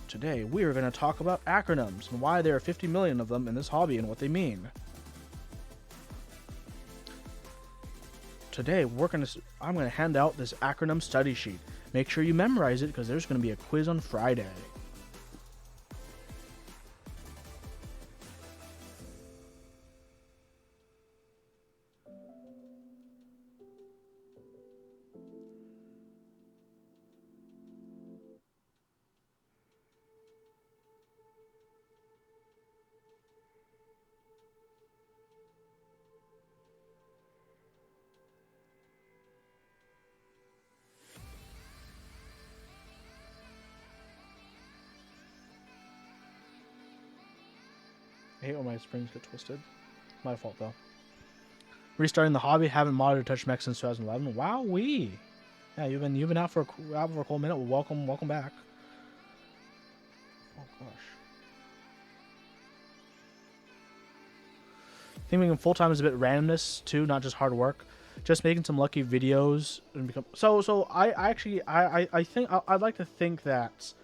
Today we are going to talk about acronyms and why there are 50 million of them in this hobby and what they mean. Today I'm going to hand out this acronym study sheet. Make sure you memorize it because there's going to be a quiz on Friday. I hate when my springs get twisted. My fault though. Restarting the hobby. Haven't modded or touched mech since 2011. Wowee! Yeah, you've been out for a cool minute. Well, welcome back. Oh gosh. I think making full time is a bit randomness too, not just hard work. Just making some lucky videos and become so. I think I'd like to think that.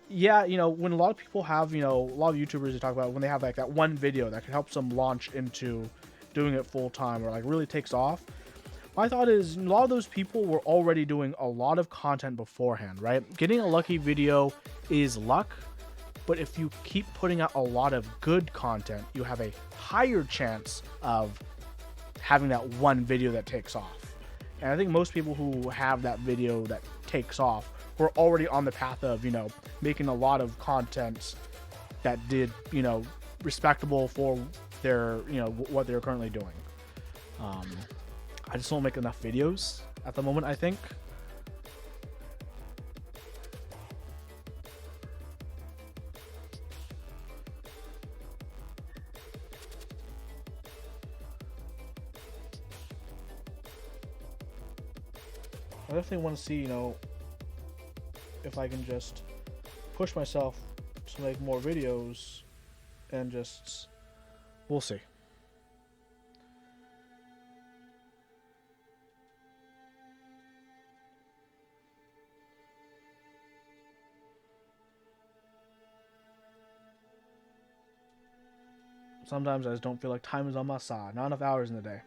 Yeah, when a lot of people have, a lot of YouTubers they talk about when they have like that one video that can help them launch into doing it full time or like really takes off. My thought is a lot of those people were already doing a lot of content beforehand, right? Getting a lucky video is luck, but if you keep putting out a lot of good content, you have a higher chance of having that one video that takes off. And I think most people who have that video that takes off were already on the path of, making a lot of content that did, respectable for their, what they're currently doing. I just don't make enough videos at the moment, I think. I definitely want to see, if I can just push myself to make more videos and just, we'll see. Sometimes I just don't feel like time is on my side. Not enough hours in the day,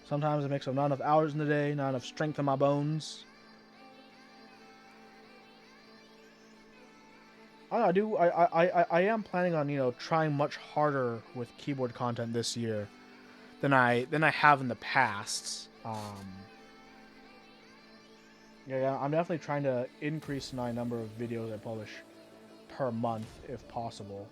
Sometimes it makes up not enough hours in the day, not enough strength in my bones. I am planning on, trying much harder with keyboard content this year than I have in the past. Yeah, I'm definitely trying to increase my number of videos I publish per month if possible.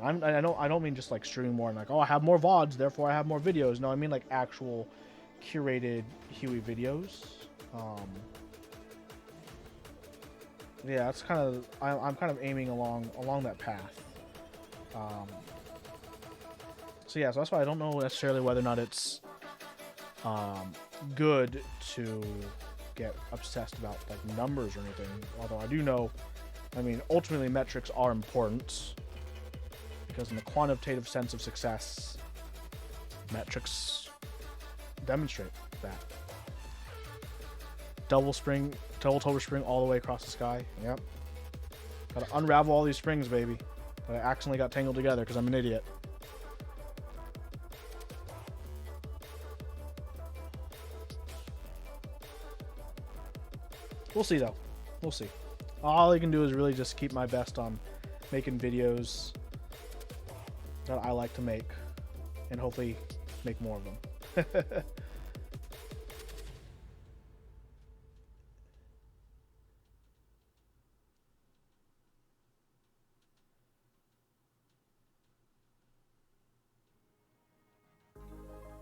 I don't mean just like streaming more and like, oh, I have more VODs, therefore I have more videos. No, I mean like actual curated Huey videos. Yeah, that's kind of I'm kind of aiming along that path. So that's why I don't know necessarily whether or not it's good to get obsessed about like numbers or anything. Although I do know, ultimately metrics are important. Because in the quantitative sense of success, metrics demonstrate that. Double Topre spring all the way across the sky. Yep. Gotta unravel all these springs, baby. But I accidentally got tangled together because I'm an idiot. We'll see, though. We'll see. All I can do is really just keep my best on making videos that I like to make. And hopefully make more of them.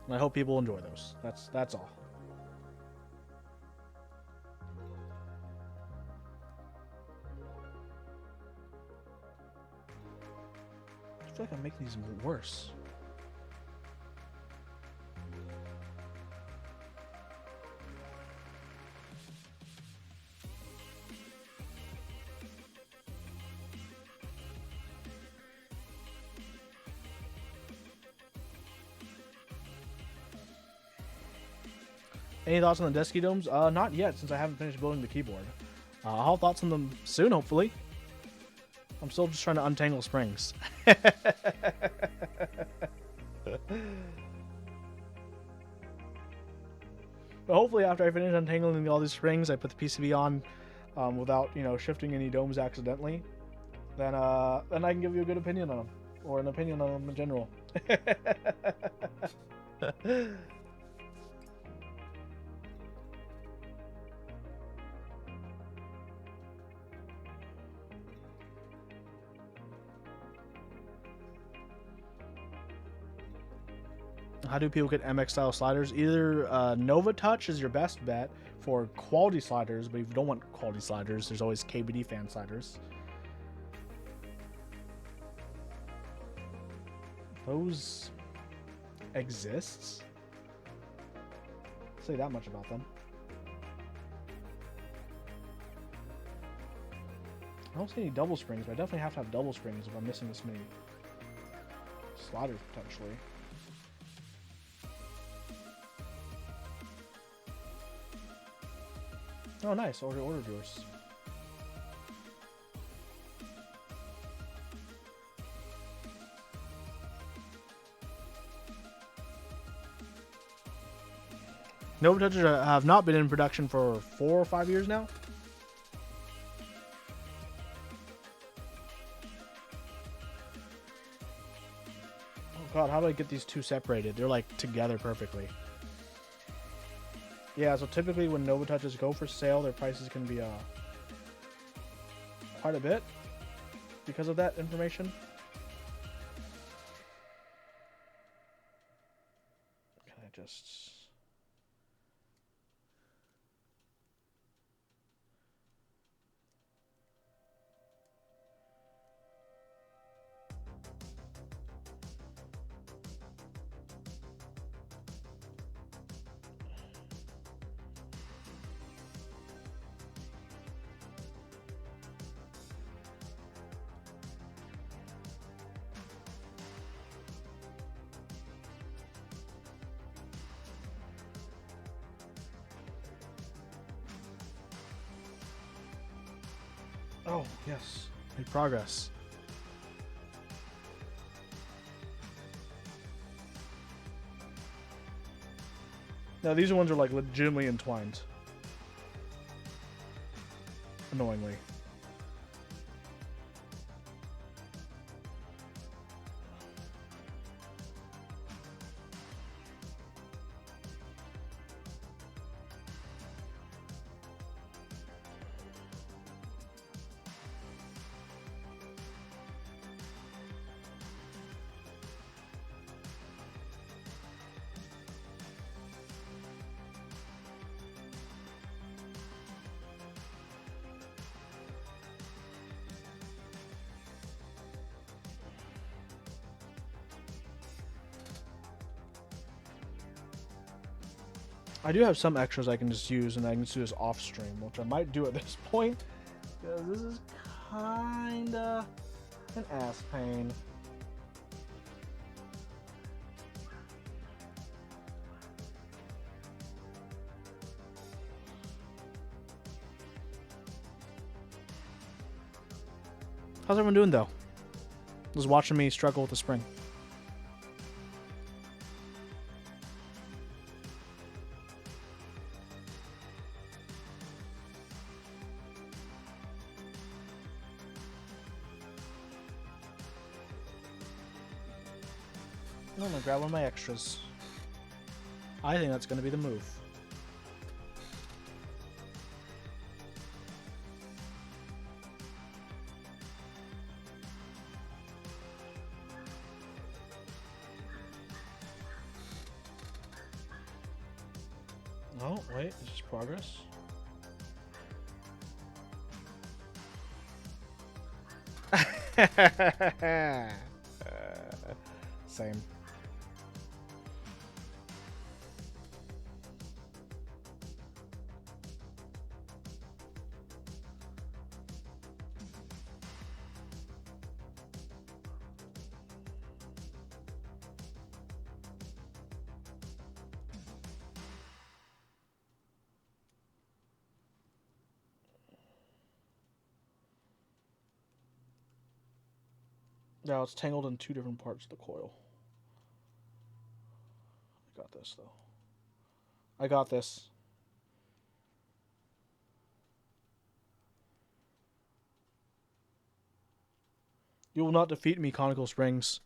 And I hope people enjoy those. That's all. I feel like I'm making these worse. Any thoughts on the Deskey domes? Not yet, since I haven't finished building the keyboard. I'll have thoughts on them soon, hopefully. I'm still just trying to untangle springs. But hopefully after I finish untangling all these springs, I put the PCB on without, shifting any domes accidentally. Then I can give you a good opinion on them. Or an opinion on them in general. How do people get MX style sliders? Either Nova Touch is your best bet for quality sliders, but if you don't want quality sliders, there's always KBD fan sliders. Those exists? I'll say that much about them. I don't see any double springs, but I definitely have to have double springs if I'm missing this many sliders potentially. Oh, nice. Order yours. Nova Touches have not been in production for 4 or 5 years now. Oh god, how do I get these two separated? They're like together perfectly. Yeah, so typically when Nova Touches go for sale, their prices can be quite a bit because of that information. Can I just... Oh, yes. Made progress. Now, these ones are like legitimately entwined. Annoyingly. I do have some extras I can just use, and I can just do this off stream, which I might do at this point, because this is kinda an ass pain. How's everyone doing, though? Just watching me struggle with the spring. I'm gonna grab one of my extras. I think that's gonna be the move. Oh, wait, it's just progress. Same. Now it's tangled in two different parts of the coil. I got this, though. I got this. You will not defeat me, Conical Springs.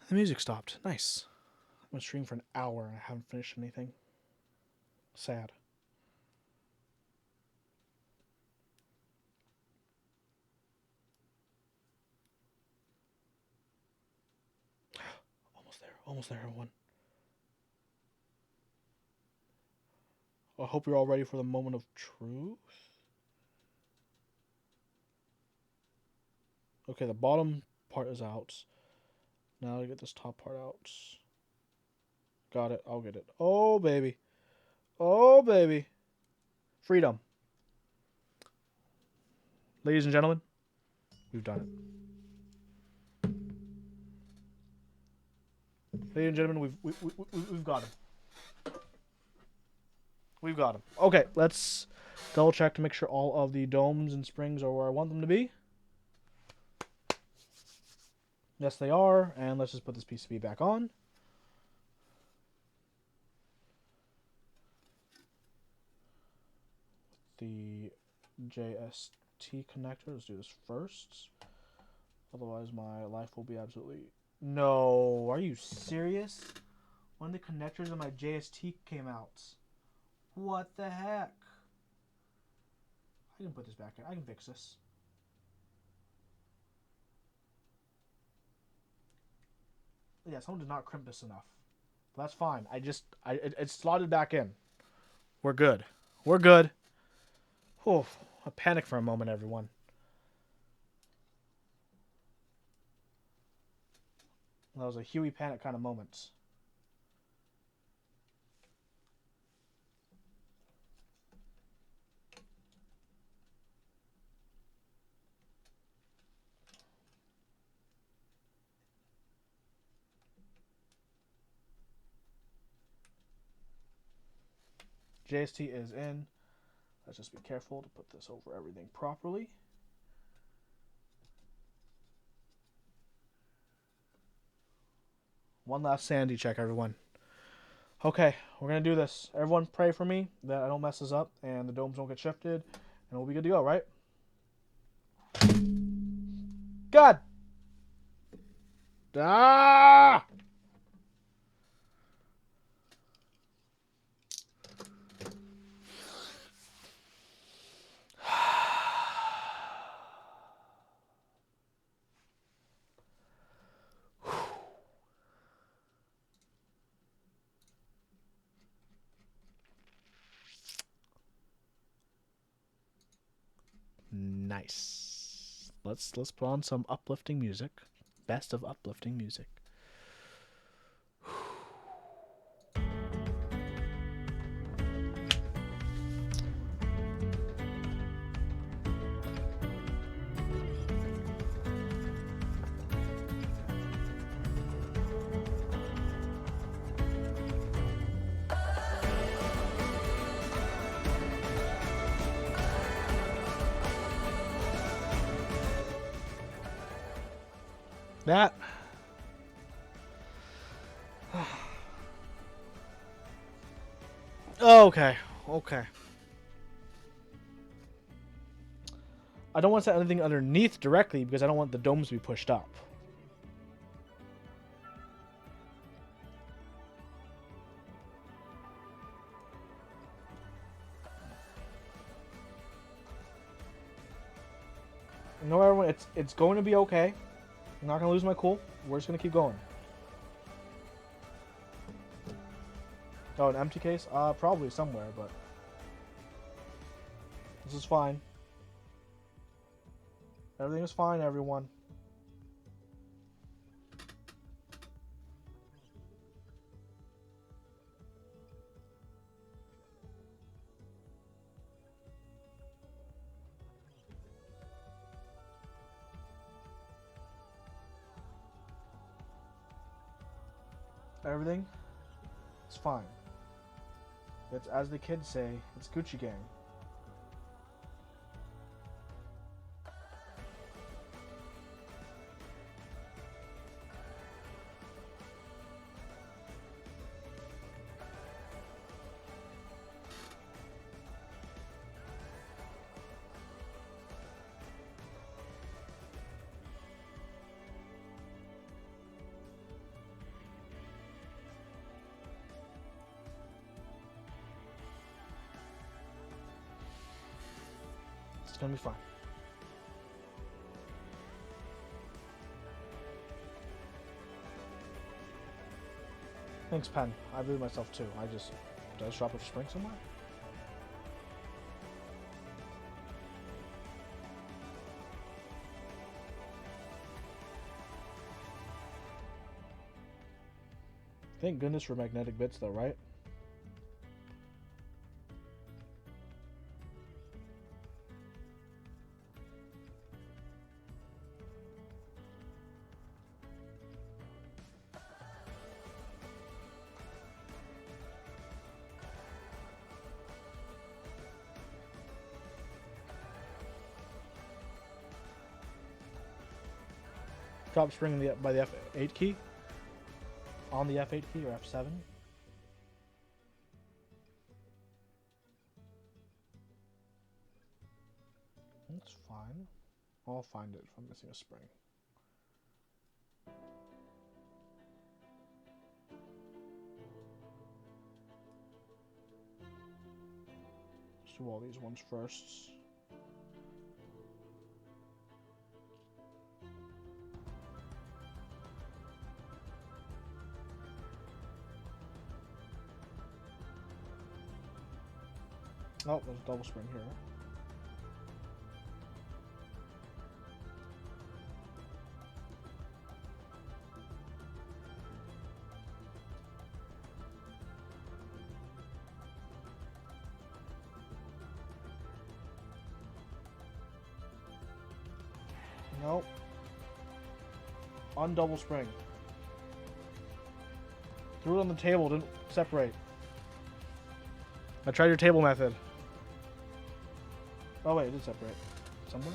The music stopped. Nice. I've been streaming for an hour and I haven't finished anything. Sad. Almost there, everyone. I hope you're all ready for the moment of truth. Okay, the bottom part is out. Now I get this top part out. Got it. I'll get it. Oh, baby. Oh, baby. Freedom. Ladies and gentlemen, we've done it. Ladies and gentlemen, we've got him. We've got him. Okay, let's double check to make sure all of the domes and springs are where I want them to be. Yes, they are. And let's just put this PCB back on. The JST connector. Let's do this first. Otherwise, my life will be absolutely... No, are you serious? One of the connectors of my JST came out. What the heck? I can put this back in. I can fix this. Yeah, someone did not crimp this enough. But that's fine. It's slotted back in. We're good. We're good. Oh, I panicked for a moment, everyone. That was a Huey panic kind of moment. JST is in. Let's just be careful to put this over everything properly. One last sanity check, everyone. Okay, we're going to do this. Everyone pray for me that I don't mess this up and the domes don't get shifted. And we'll be good to go, right? God! Ah! Nice. Let's put on some uplifting music. Best of uplifting music. that. Okay. Okay. I don't want to set anything underneath directly because I don't want the domes to be pushed up. You know, everyone, it's going to be okay. I'm not going to lose my cool. We're just going to keep going. Oh, an empty case? Probably somewhere, but this is fine. Everything is fine, everyone. Everything is fine. It's, as the kids say, it's Gucci gang. It's gonna be fine. Thanks, Pen. I believe myself too. Did I just drop a spring somewhere? Thank goodness for magnetic bits though, right? Drop spring by the F8 key? On the F8 key or F7? That's fine. I'll find it if I'm missing a spring. Let's do all these ones first. Oh, there's a double spring here. Nope. On double spring. Threw it on the table, didn't separate. I tried your table method. Oh wait, it did separate. Somewhere?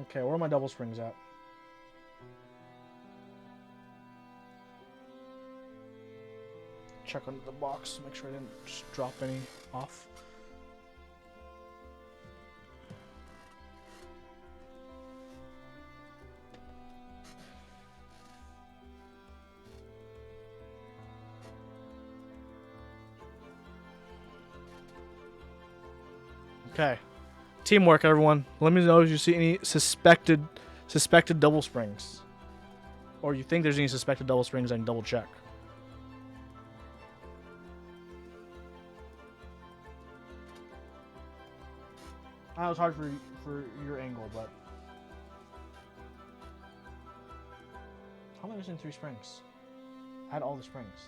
Okay, where are my double springs at? Check under the box, make sure I didn't just drop any off. Okay. Teamwork, everyone. Let me know if you see any suspected double springs. Or you think there's any suspected double springs, I can double check. That was hard for your angle, but how am I missing 3 springs? I had all the springs.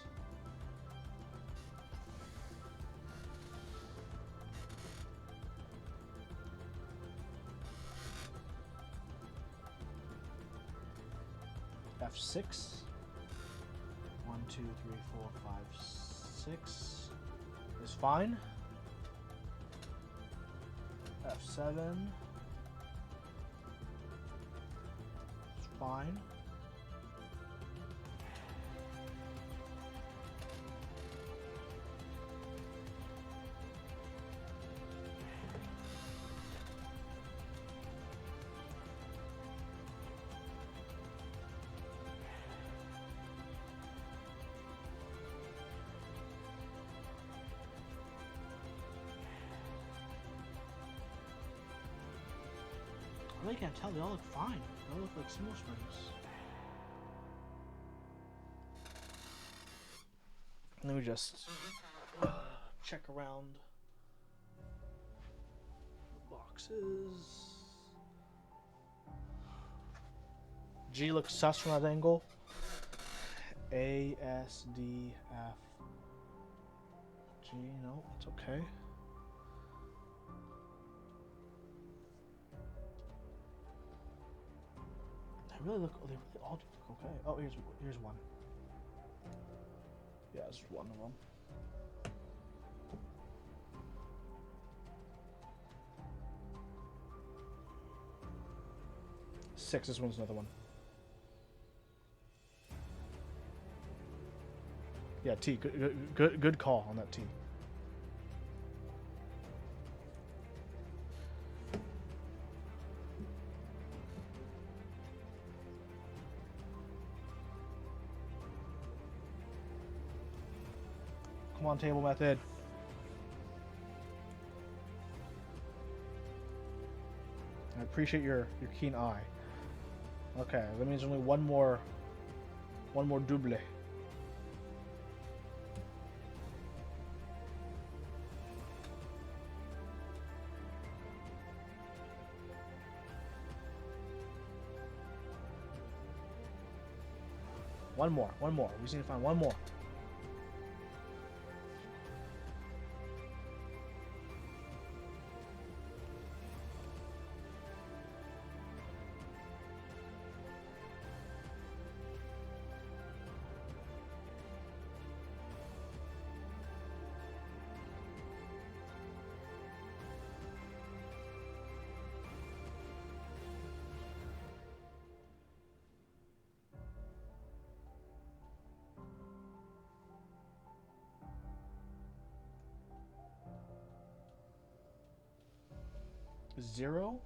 F6. 1, 2, 3, 4, 5, 6 is fine. F7 is fine. I really can't tell. They all look fine. They all look like single springs. Let me just check around the boxes. G looks sus from that angle. A, S, D, F, G. No, it's okay. They really all do look okay. Oh, here's one. Yeah, this is one of them. Six. This one's another one. Yeah, T. Good call on that T. Come on, table method. I appreciate your keen eye. Okay, that means only one more double. One more. We just need to find one more. Zero.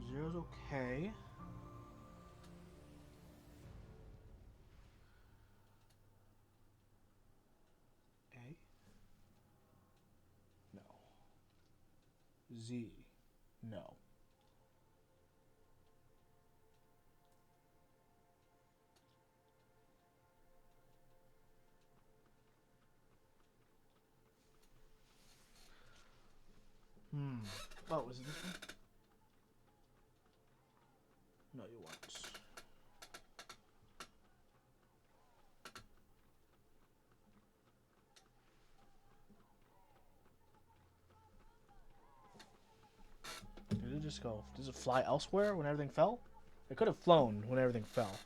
Zero's okay. A. No. Z. No. Oh, was it this one? No, you weren't. Did it just go? Does it fly elsewhere when everything fell? It could have flown when everything fell.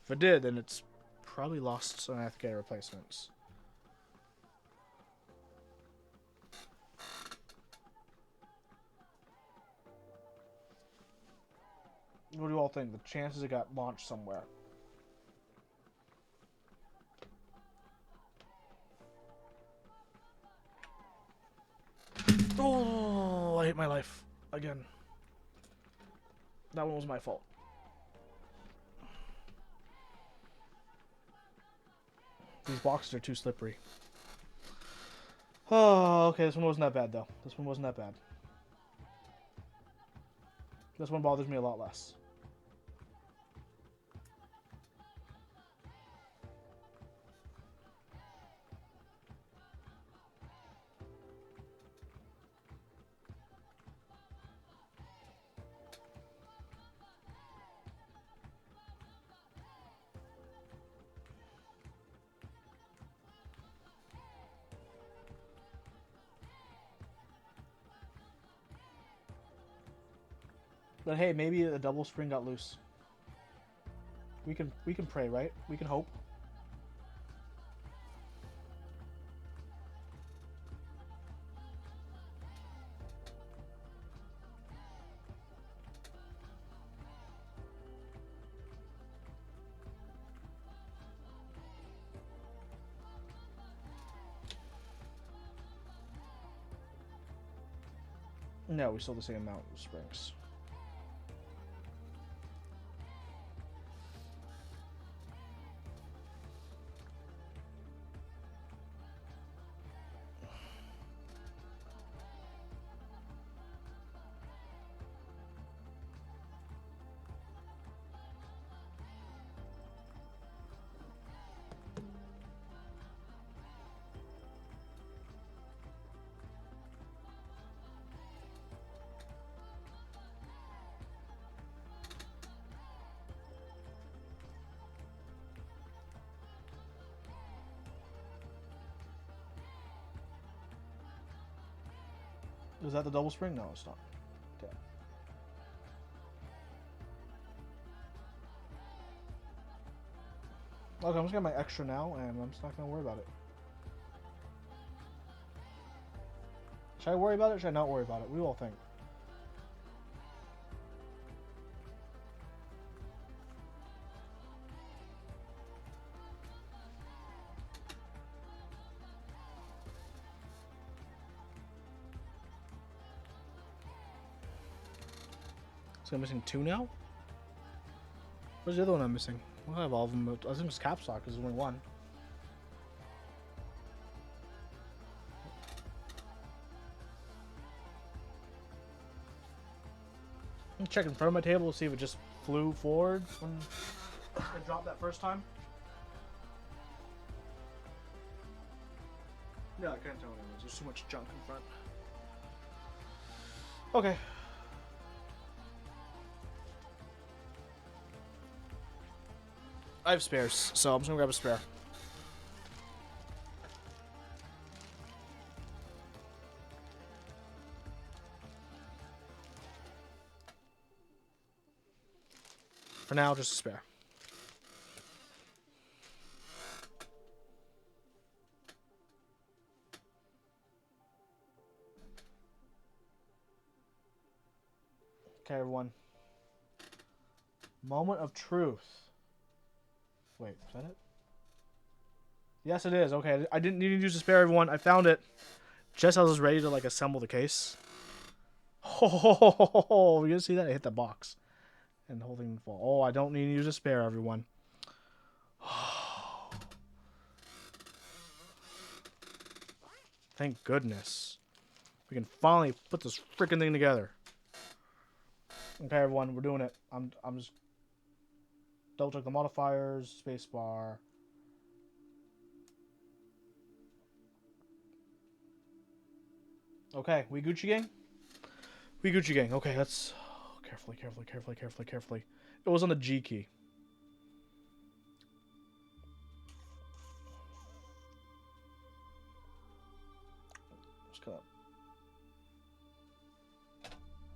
If it did, then it's probably lost, so I have to get replacements. What do you all think? The chances it got launched somewhere. Oh, I hate my life. Again. That one was my fault. These boxes are too slippery. Oh, okay, this one wasn't that bad, though. This one wasn't that bad. This one bothers me a lot less. But hey, maybe a double spring got loose. We can pray, right? We can hope. No, we sold the same amount of springs. Is that the double spring? No, it's not. Damn. Okay, I'm just getting my extra now, and I'm just not gonna worry about it. Should I worry about it? Should I not worry about it? What do you all think? So I'm missing 2 now? Where's the other one I'm missing? I have all of them. I think it's capstock because there's only 1. I'm checking in front of my table to see if it just flew forward when I dropped that first time. Yeah, I can't tell anyways. There's too much junk in front. Okay. I have spares, so I'm just gonna grab a spare. For now, just a spare. Okay, everyone. Moment of truth. Wait, is that it? Yes, it is. Okay, I didn't need to use a spare, everyone. I found it. Just as I was ready to, like, assemble the case. Oh, you see that? I hit the box. And the whole thing fall. Oh, I don't need to use a spare, everyone. Thank goodness. We can finally put this freaking thing together. Okay, everyone, we're doing it. I'm just double check the modifiers, spacebar. Okay, we Gucci gang? We Gucci gang. Okay, let's carefully. It was on the G key. Just gonna.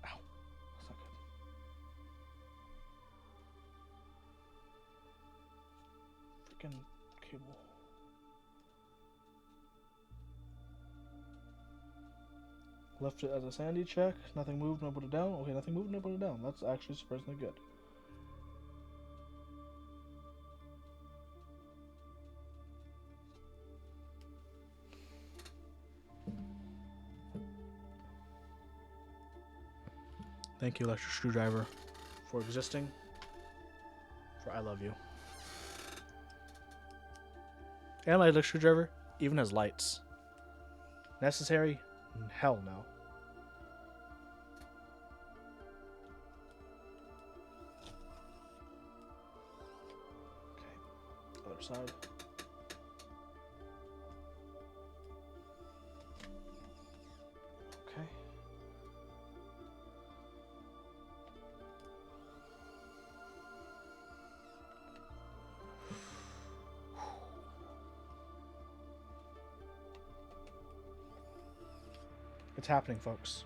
Ow, that's not good. Freaking cable. Left it as a sandy check. Nothing moved, no put it down. Okay, nothing moved, no put it down. That's actually surprisingly good. Thank you, electric screwdriver, for existing. For I love you. And my electric screwdriver even has lights. Necessary? Hell no. Okay, other side. Okay. It's happening, folks.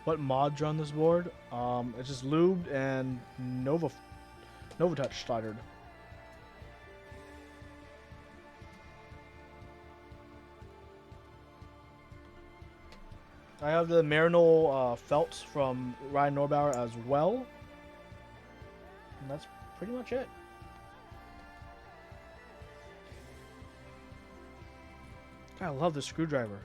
What mods are on this board? It's just lubed and Nova Touch slidered. I have the Marinol felts from Ryan Norbauer as well. And that's pretty much it. God, I love this screwdriver.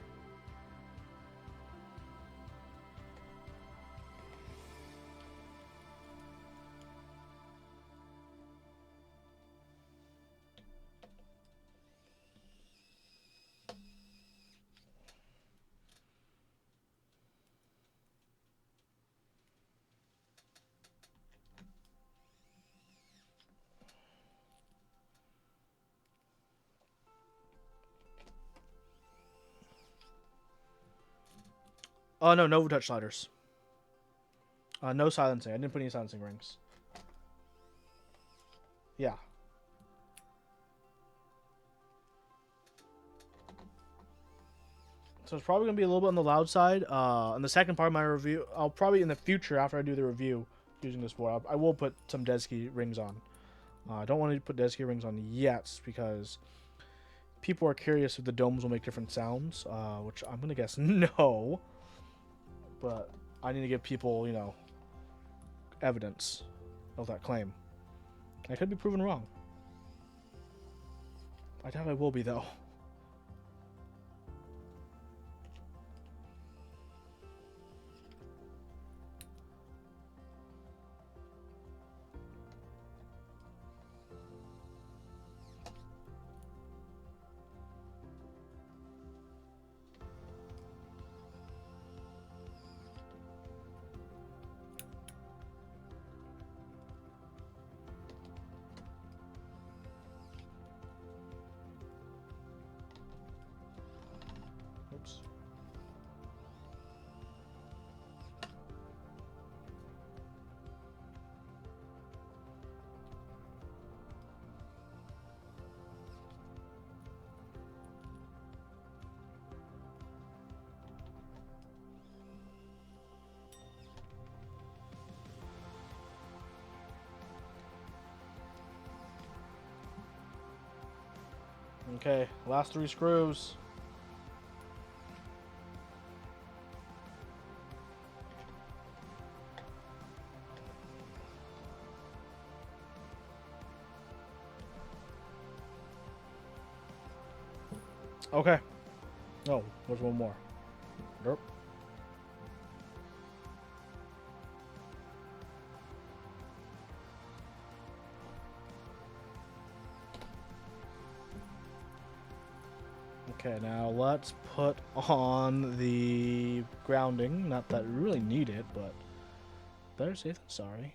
Oh, no, Nova Touch sliders. No silencing. I didn't put any silencing rings. Yeah. So it's probably going to be a little bit on the loud side. In the second part of my review, I'll probably in the future, after I do the review using this board, I will put some Deskey rings on. I don't want to put Deskey rings on yet because people are curious if the domes will make different sounds, which I'm going to guess no. But I need to give people, you know, evidence of that claim. I could be proven wrong. I doubt I will be, though. Oops. Okay, last 3 screws. Okay. Oh, there's one more. Derp. Okay, now let's put on the grounding. Not that we really need it, but better safe than sorry.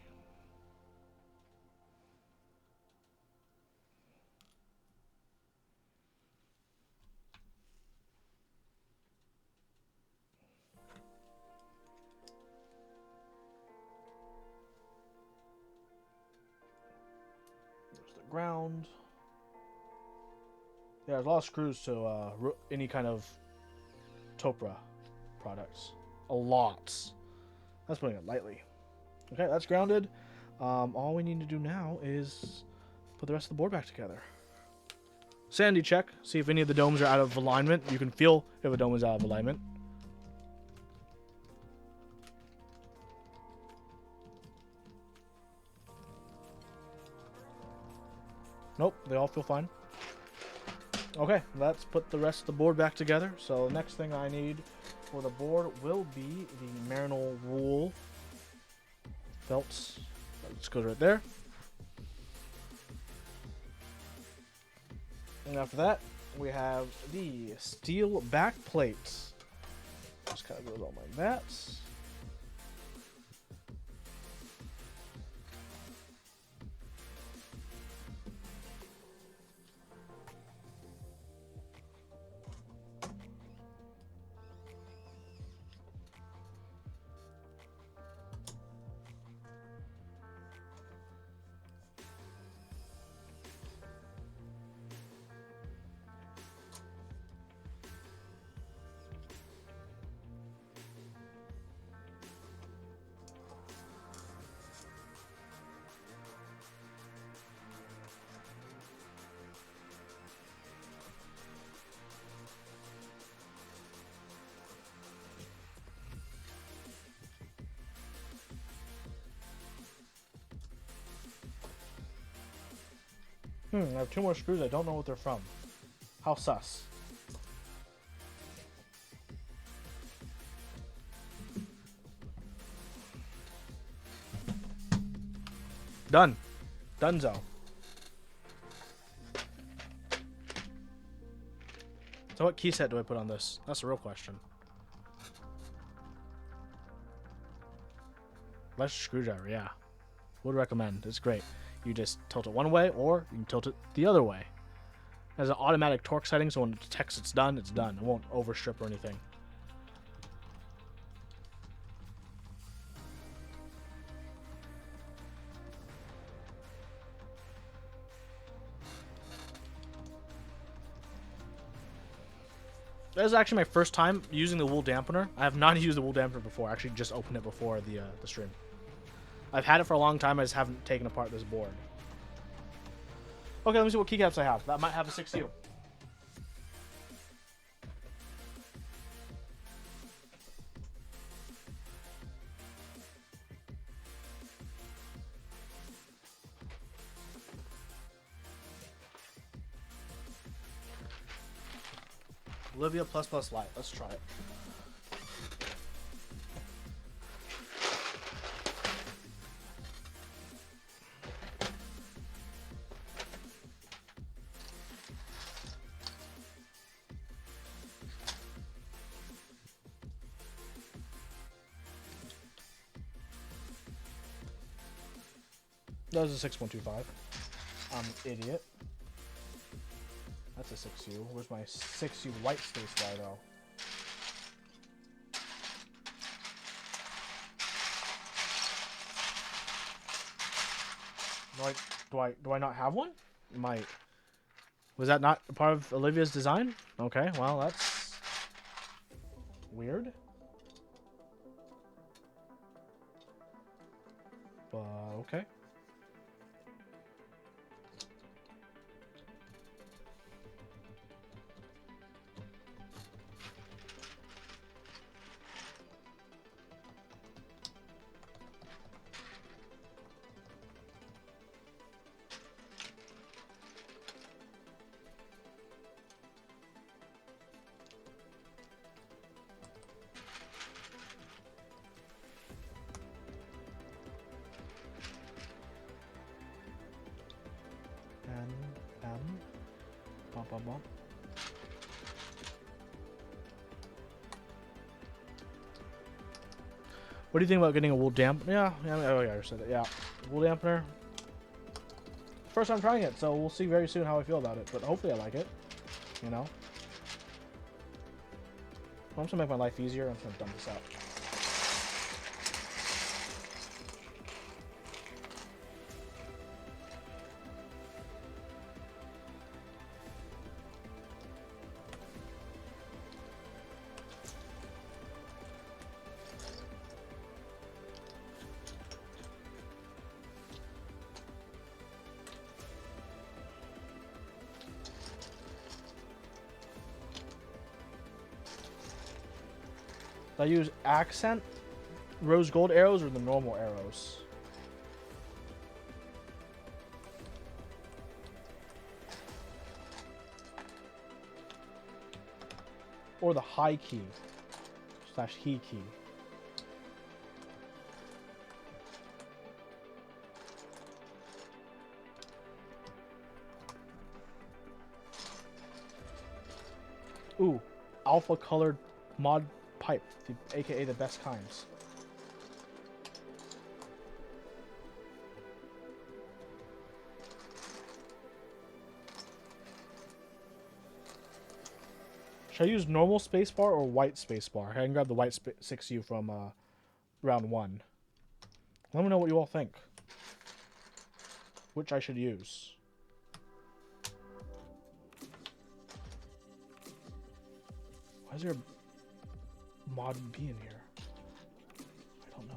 There's the ground. Yeah, there's a lot of screws to any kind of Topre products. A lot. That's putting it lightly. Okay, that's grounded. All we need to do now is put the rest of the board back together. Sanity check. See if any of the domes are out of alignment. You can feel if a dome is out of alignment. Nope, they all feel fine. Okay, let's put the rest of the board back together. So the next thing I need for the board will be the Marinol wool felts. Let's go right there. And after that, we have the steel back plates. Just kind of goes on like that. I have 2 more screws. I don't know what they're from. How sus. Done. Dunzo. So what key set do I put on this? That's the real question. Electric screwdriver, yeah. Would recommend. It's great. You just tilt it one way, or you can tilt it the other way. It has an automatic torque setting, so when it detects it's done, it's done. It won't overstrip or anything. That is actually my first time using the wool dampener. I have not used the wool dampener before. I actually just opened it before the stream. I've had it for a long time. I just haven't taken apart this board. Okay, let me see what keycaps I have. That might have a 6U. Olivia plus light. Let's try it. That was a 6125. I'm an idiot. That's a 6U. Where's my 6U white space bar though? Do I not have one? Might. Was that not part of Olivia's design? Okay, well that's weird. Okay. What do you think about getting a wool dampener? Yeah, oh yeah, I said that. Yeah, wool dampener. First time trying it, so we'll see very soon how I feel about it. But hopefully I like it. You know. I'm just gonna make my life easier. I'm just gonna dump this out. I use accent rose gold arrows or the normal arrows? Or the high key / he key. Ooh, alpha colored mod pipe, aka the best kinds. Should I use normal spacebar or white spacebar? I can grab the white 6U from round 1. Let me know what you all think. Which I should use. Why is there a mod B in here? I don't know.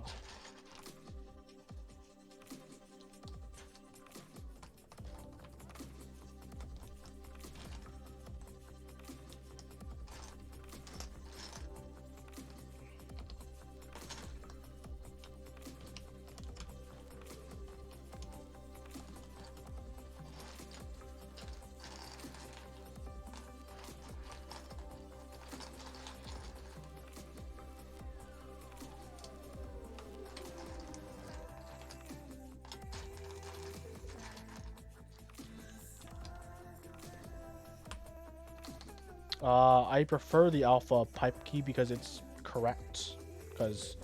I prefer the alpha pipe key because it's correct. Because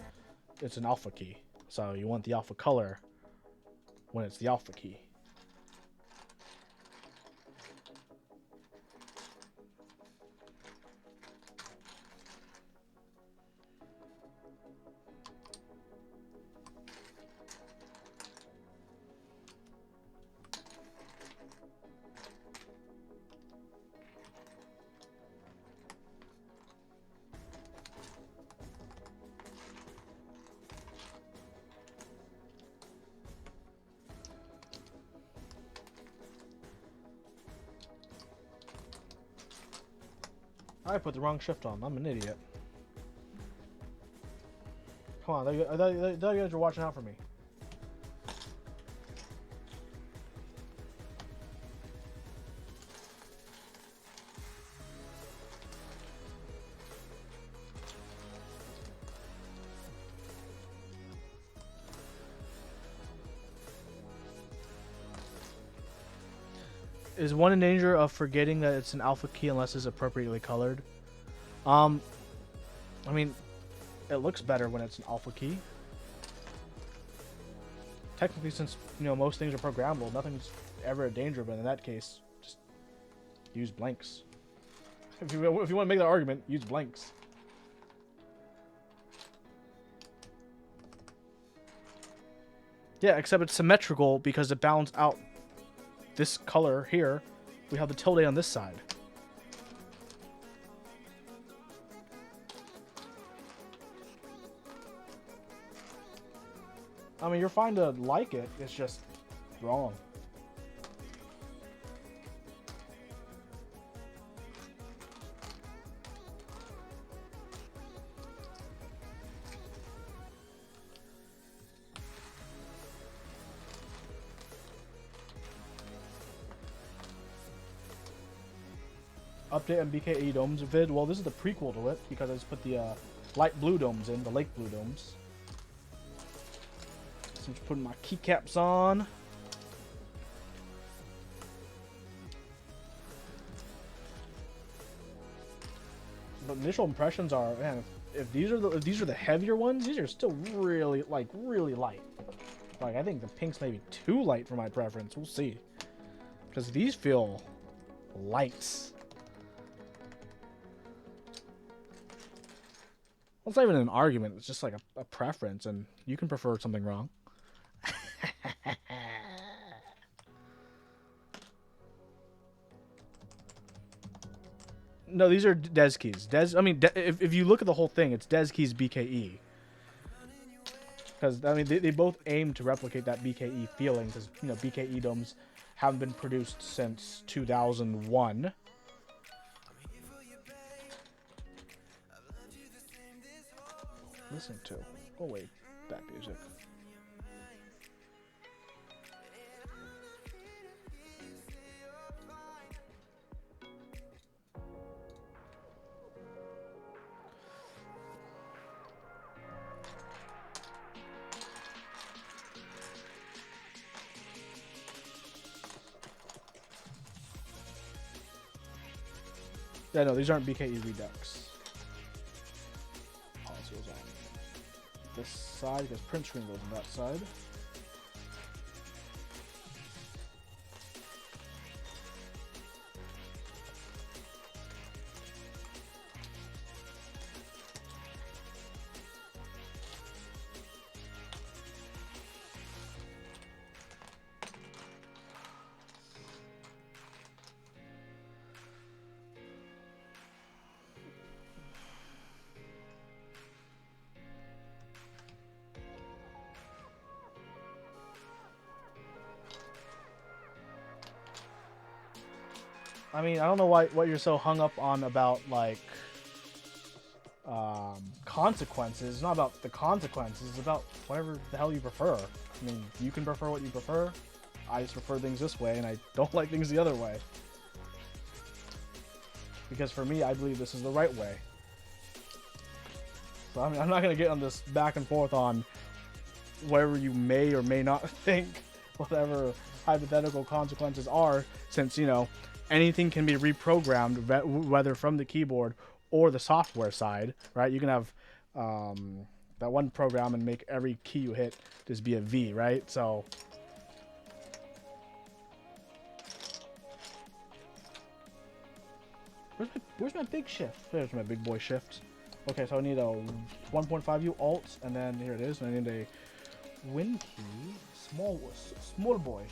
it's an alpha key. So you want the alpha color when it's the alpha key. I put the wrong shift on. I'm an idiot. Come on, I thought you guys were watching out for me. Is one in danger of forgetting that it's an alpha key unless it's appropriately colored? I mean, it looks better when it's an alpha key. Technically, since most things are programmable, nothing's ever a danger. But in that case, just use blanks. If you want to make that argument, use blanks. Yeah, except it's symmetrical because it balances out this color here. We have the tilde on this side. I mean, you're fine to like it. It's just wrong. Update on BKE domes vid. Well, this is the prequel to it because I just put the light blue domes in, the lake blue domes. So I'm just putting my keycaps on. But initial impressions are, man, if these are the heavier ones, these are still really light. Like, I think the pink's maybe too light for my preference. We'll see. Because these feel light. Well, it's not even an argument. It's just like a preference, and you can prefer something wrong. No, these are Deskey's. I mean, if you look at the whole thing, it's Deskey's BKE. Because, I mean, they both aim to replicate that BKE feeling, because, BKE domes haven't been produced since 2001. Listen to. Oh wait, that music. Yeah, no, these aren't BKE Redux. Policy goes on this side because print screen goes on that side. I mean, I don't know what you're so hung up on about, like, consequences. It's not about the consequences. It's about whatever the hell you prefer. I mean, you can prefer what you prefer. I just prefer things this way, and I don't like things the other way. Because for me, I believe this is the right way. So, I mean, I'm not going to get on this back and forth on whatever you may or may not think. Whatever hypothetical consequences are, since, you know, anything can be reprogrammed, whether from the keyboard or the software side, right? You can have that one program and make every key you hit just be a V, right? So where's my big shift? There's my big boy shift. Okay, so I need a 1.5U alt, and then here it is. And I need a Win key, small boy.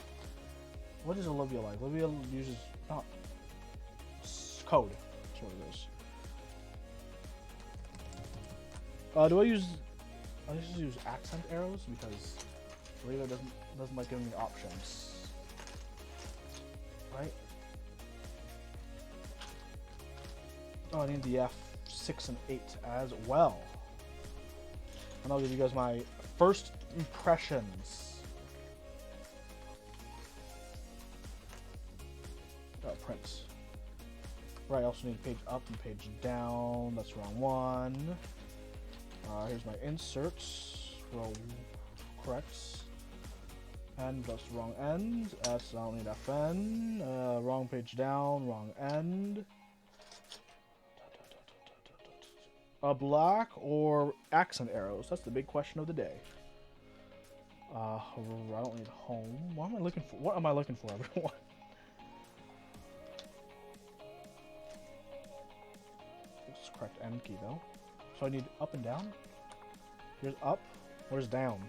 What is Olivia like? Olivia uses not code. That's what it is. Do I use? I just use accent arrows because Olivia doesn't like giving me options, right? Oh, I need the F6 and 8 as well. And I'll give you guys my first impressions. Print. Right, I also need page up and page down. That's wrong one. Here's my inserts. Row correct. And that's the wrong end. S, I don't need FN. Wrong page down, wrong end. Black or accent arrows? That's the big question of the day. I don't need home. What am I looking for? What am I looking for, everyone? This is correct end key though. So I need up and down. Here's up. Where's down?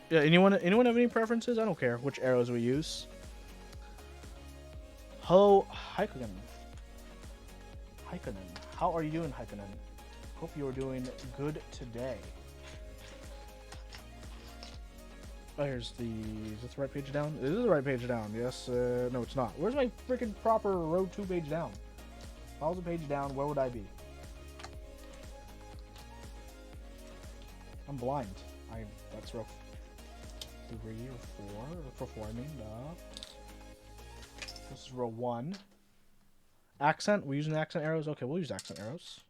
Yeah. Anyone have any preferences? I don't care which arrows we use. Hello, Haikunen. How are you doing, Haikunen? Hope you are doing good today. Oh, here's the... Is this the right page down? It is the right page down. Yes. No, it's not. Where's my freaking proper row 2 page down? If I was a page down, where would I be? I'm blind. That's row 3 or 4. For 4, I mean. This is row 1. Accent? We're using accent arrows? Okay, we'll use accent arrows.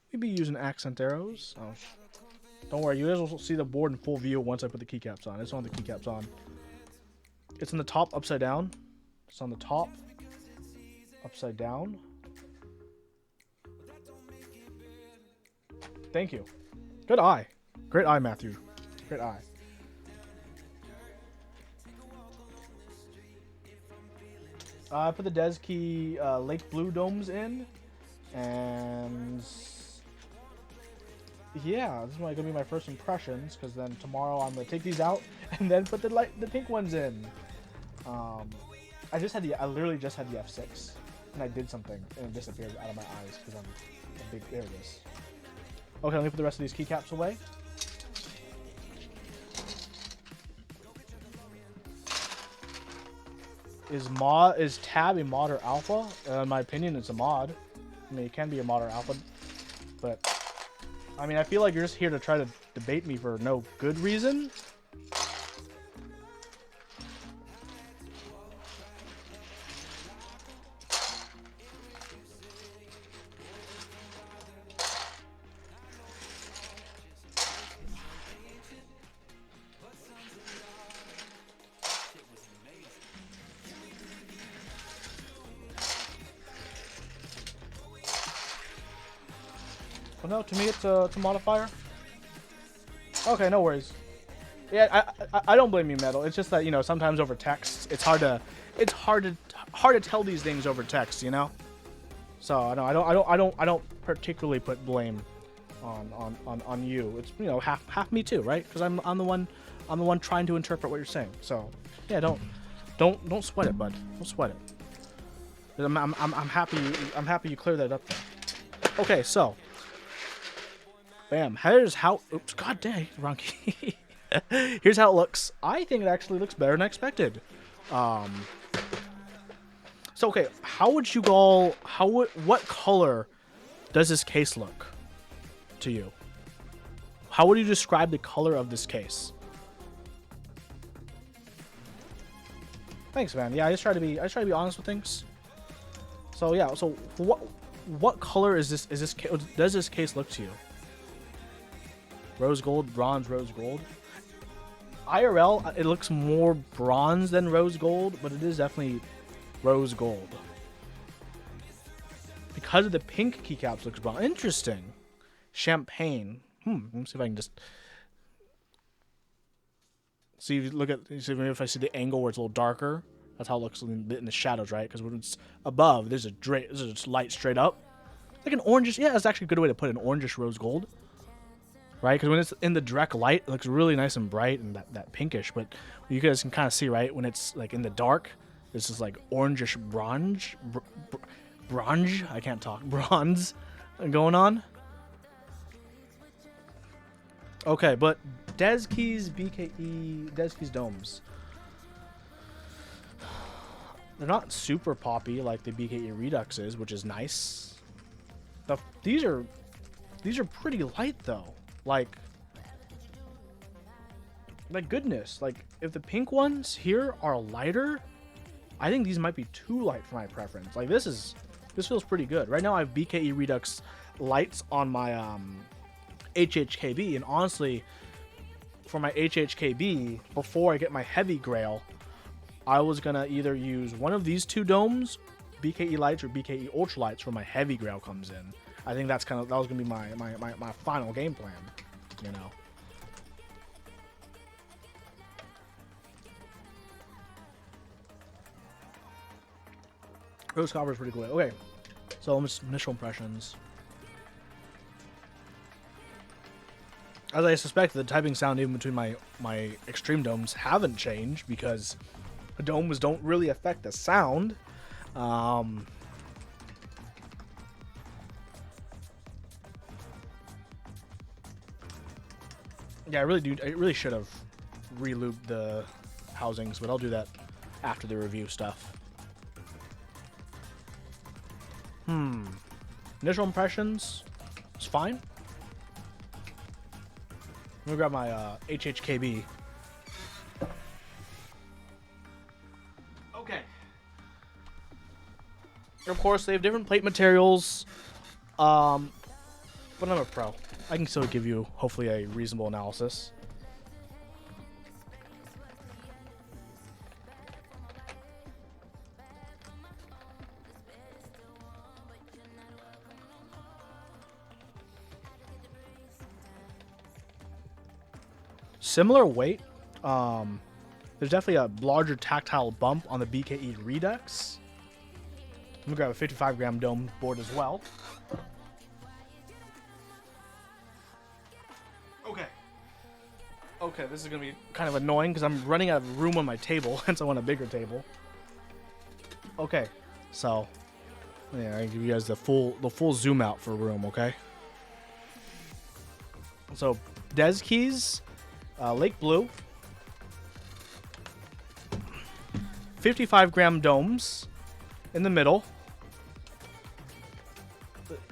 We'd be using accent arrows. Oh, don't worry, you guys will see the board in full view once I put the keycaps on. It's on the keycaps on. It's in the top upside down. It's on the top upside down. Thank you. Good eye. Great eye, Matthew. Great eye. I put the Deskey Lake Blue domes in, and yeah, this is gonna be my first impressions. Because then tomorrow I'm gonna take these out and then put the pink ones in. I literally just had the F6, and I did something, and it disappeared out of my eyes because I'm a big. There it is. Okay, let me put the rest of these keycaps away. Is tab a mod or alpha? In my opinion, it's a mod. I mean, it can be a mod or alpha, but I mean, I feel like you're just here to try to debate me for no good reason. No, to me it's a modifier. Okay, no worries. Yeah, I don't blame you, Metal. It's just that, you know, sometimes over text it's hard to tell these things over text, you know. So I don't particularly put blame on you. It's, you know, half me too, right? Because I'm the one trying to interpret what you're saying. So yeah, don't sweat it, bud. Don't sweat it. I'm happy you cleared that up there. Okay, so. Bam. Here's how... Oops, god dang. Wrong key. Here's how it looks. I think it actually looks better than I expected. So, okay. How would you all... What color does this case look to you? How would you describe the color of this case? Thanks, man. Yeah, I just try to be honest with things. So, yeah. So, what color is this... does this case look to you? Rose gold, bronze, rose gold. IRL, it looks more bronze than rose gold, but it is definitely rose gold. Because of the pink keycaps, looks bronze. Interesting. Champagne. Let me see if I can just see. If you look at, see if I see the angle where it's a little darker. That's how it looks in the shadows, right? Because when it's above, there's a light straight up, like an orangish. Yeah, that's actually a good way to put it, an orangish rose gold, right? Because when it's in the direct light, it looks really nice and bright and that pinkish. But you guys can kind of see, right, when it's like in the dark, this is like orangish bronze, bronze. I can't talk. Bronze going on. Okay, but Deskey's Deskey's domes. They're not super poppy like the BKE Redux is, which is nice. These are pretty light though. Like goodness, like if the pink ones here are lighter, I think these might be too light for my preference. Like this feels pretty good. Right now I have BKE Redux lights on my HHKB, and honestly, for my HHKB, before I get my heavy grail, I was gonna either use one of these two domes, BKE lights or BKE ultralights, where my heavy grail comes in. I think that was gonna be my final game plan, you know. Rose copper is pretty cool. Okay, so initial impressions. As I suspect, the typing sound even between my extreme domes haven't changed because the domes don't really affect the sound. Yeah, I really should have re-looped the housings, but I'll do that after the review stuff. Initial impressions, it's fine. Let me grab my HHKB. Okay. Of course, they have different plate materials, but I'm a pro. I can still give you, hopefully, a reasonable analysis. Similar weight. There's definitely a larger tactile bump on the BKE Redux. Let me grab a 55-gram dome board as well. Okay, this is gonna be kind of annoying because I'm running out of room on my table, hence I want a bigger table. Okay, so yeah, I give you guys the full zoom out for room. Okay, so Deskey's Lake Blue, 55-gram domes in the middle.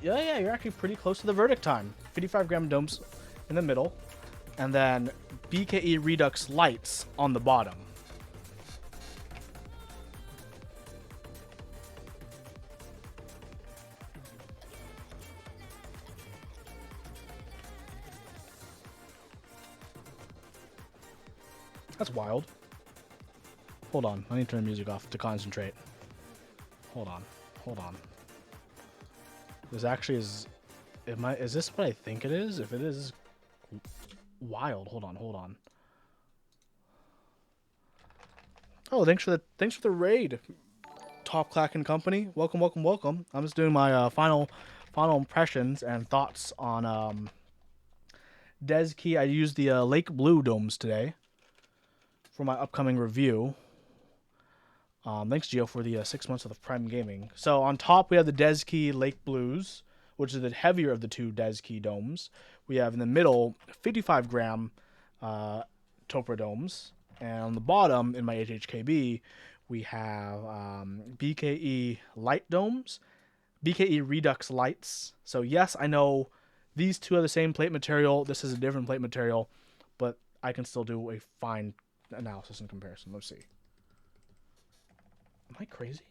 Yeah, you're actually pretty close to the verdict time. 55-gram domes in the middle, and then BKE Redux lights on the bottom. That's wild. Hold on, I need to turn the music off to concentrate. Hold on. This actually is... Is this what I think it is? If it is... Wild. Hold on. Oh, thanks for the raid, Top Clack and Company. Welcome. I'm just doing my final impressions and thoughts on Deskey. I used the Lake Blue domes today for my upcoming review. Thanks, Gio, for the 6 months of the Prime Gaming. So on top we have the Deskey Lake Blues, which is the heavier of the two Deskey domes. We have in the middle 55-gram Topre domes, and on the bottom in my HHKB we have BKE light domes, BKE Redux lights. So yes, I know these two are the same plate material. This is a different plate material, but I can still do a fine analysis and comparison. Let's see. Am I crazy?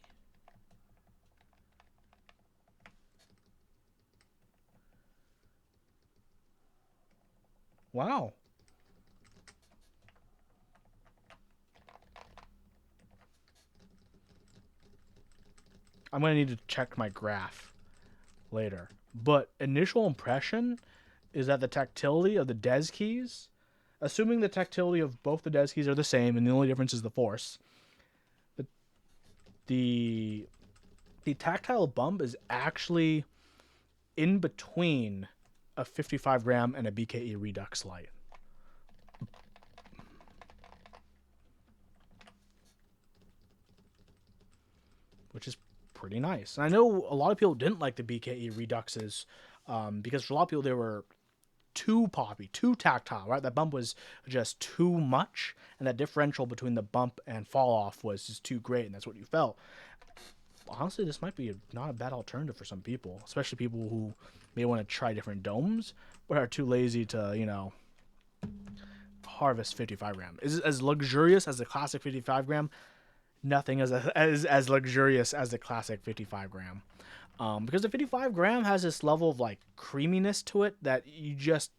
Wow. I'm going to need to check my graph later. But initial impression is that the tactility of the Deskeys, assuming the tactility of both the Deskeys are the same and the only difference is the force, the, the, the tactile bump is actually in between a 55 gram and a BKE Redux light. Which is pretty nice. And I know a lot of people didn't like the BKE Reduxes because for a lot of people they were too poppy, too tactile, right? That bump was just too much, and that differential between the bump and fall off was just too great, and that's what you felt. Honestly, this might be not a bad alternative for some people, especially people who may want to try different domes, but are too lazy to, you know, harvest 55 gram. Is it as luxurious as the classic 55 gram? Nothing is as luxurious as the classic 55 gram. Because the 55 gram has this level of like creaminess to it that you just,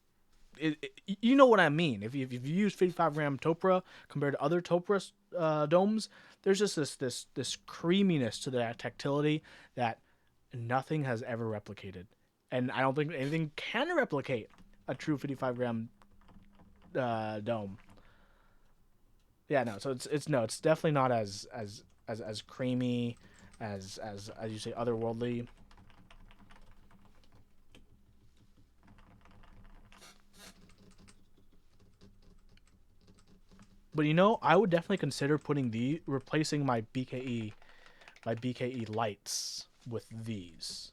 you know what I mean. If you use 55 gram Topre compared to other Topre domes, there's just this creaminess to that tactility that nothing has ever replicated, and I don't think anything can replicate a true 55 gram dome. Yeah, no. So it's definitely not as creamy as you say otherworldly. But you know, I would definitely consider replacing my BKE lights with these.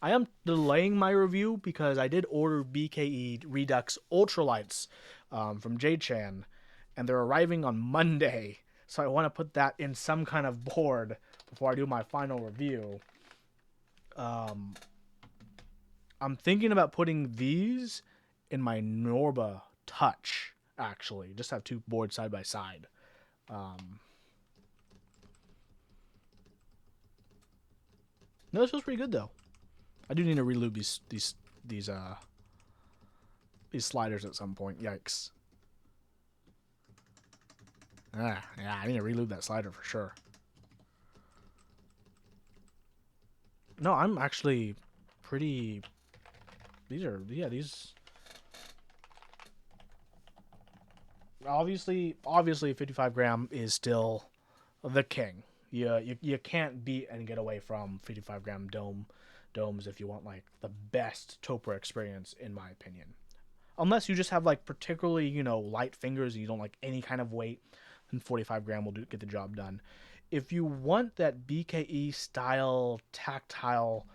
I am delaying my review because I did order BKE Redux Ultralights from J-Chan, and they're arriving on Monday. So I want to put that in some kind of board before I do my final review. I'm thinking about putting these in my Norba Touch, actually. Just have two boards side by side. No, this feels pretty good though. I do need to relube these sliders at some point. Yikes. Yeah, I need to relube that slider for sure. No, I'm actually pretty. These. Obviously, 55 gram is still the king. You can't beat and get away from 55 gram domes if you want like the best Topre experience, in my opinion. Unless you just have like particularly, you know, light fingers and you don't like any kind of weight, then 45 gram will get the job done. If you want that BKE style tactile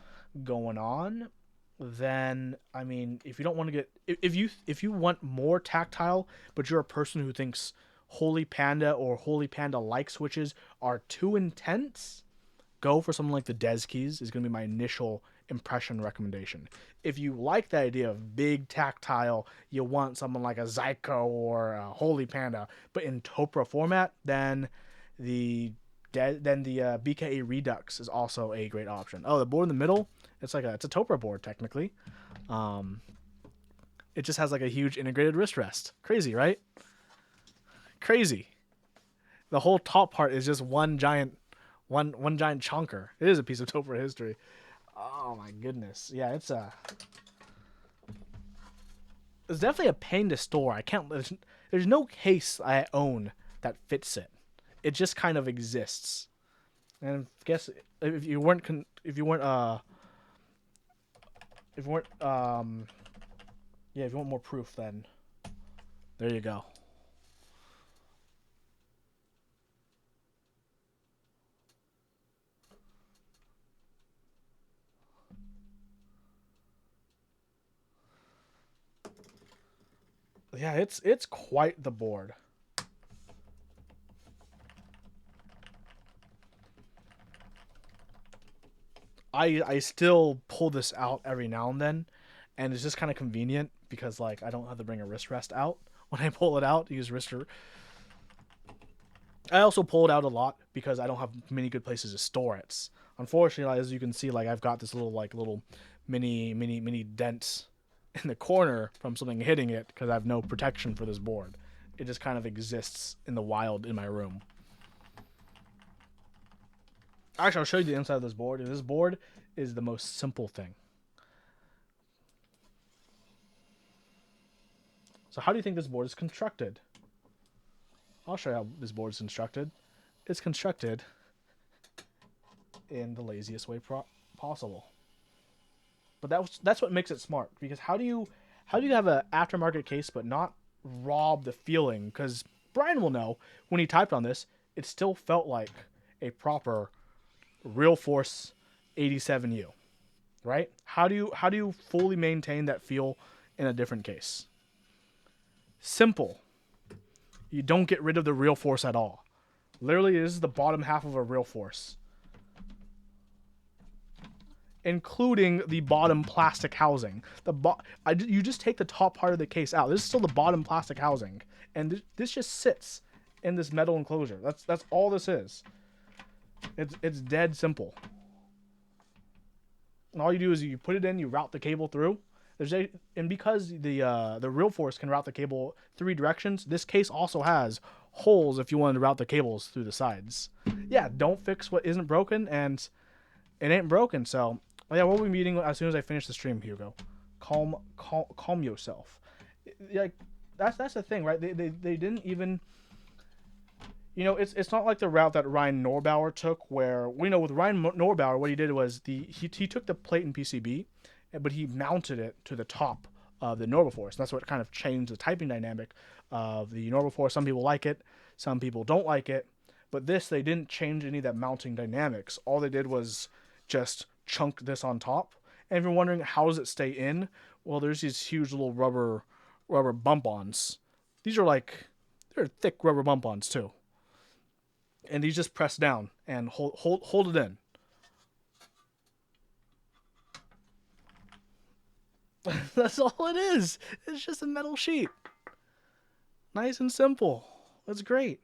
going on, then I mean, if you don't want to get if you want more tactile, but you're a person who thinks Holy Panda or Holy Panda like switches are too intense, go for something like the Deskeys is going to be my initial impression recommendation. If you like the idea of big tactile, you want someone like a Zyko or a Holy Panda, but in Topre format, then the BKA Redux is also a great option. Oh, the board in the middle, it's a Topre board technically. It just has like a huge integrated wrist rest. Crazy, right? Crazy. The whole top part is just one giant chunker. It is a piece of Topre history. Oh my goodness. Yeah, it's definitely a pain to store. I can't. There's no case I own that fits it. It just kind of exists. And I guess if you weren't yeah, if you want more proof, then there you go. Yeah, it's quite the board. I still pull this out every now and then, and it's just kind of convenient because like I don't have to bring a wrist rest out when I pull it out. Use wrister. I also pull it out a lot because I don't have many good places to store it. Unfortunately, as you can see, like I've got this little mini dent in the corner from something hitting it because I have no protection for this board. It just kind of exists in the wild in my room. Actually, I'll show you the inside of this board. This board is the most simple thing. So how do you think this board is constructed? I'll show you how this board is constructed. It's constructed in the laziest way possible. But that's what makes it smart. Because how do you have an aftermarket case but not rob the feeling? Because Brian will know when he typed on this, it still felt like a proper Real Force 87U, right? How do you fully maintain that feel in a different case? Simple. You don't get rid of the Real Force at all. Literally, this is the bottom half of a Real Force, including the bottom plastic housing. You just take the top part of the case out. This is still the bottom plastic housing, and this just sits in this metal enclosure. That's all this is. It's dead simple. And all you do is you put it in, you route the cable through. And because the Real Force can route the cable 3 directions, this case also has holes if you wanted to route the cables through the sides. Yeah, don't fix what isn't broken, and it ain't broken. So yeah, we'll be meeting as soon as I finish the stream, Hugo. Calm yourself. Like that's the thing, right? They didn't even. You know, it's not like the route that Ryan Norbauer took, where we know with Ryan Norbauer, what he did was he took the plate and PCB, but he mounted it to the top of the NorvalForce. That's what kind of changed the typing dynamic of the NorvalForce. Some people like it, some people don't like it, but they didn't change any of that mounting dynamics. All they did was just chunk this on top. And if you're wondering how does it stay in, well, there's these huge little rubber bump-ons. They're thick rubber bump-ons too. And these just press down and hold it in. That's all it is. It's just a metal sheet. Nice and simple. That's great.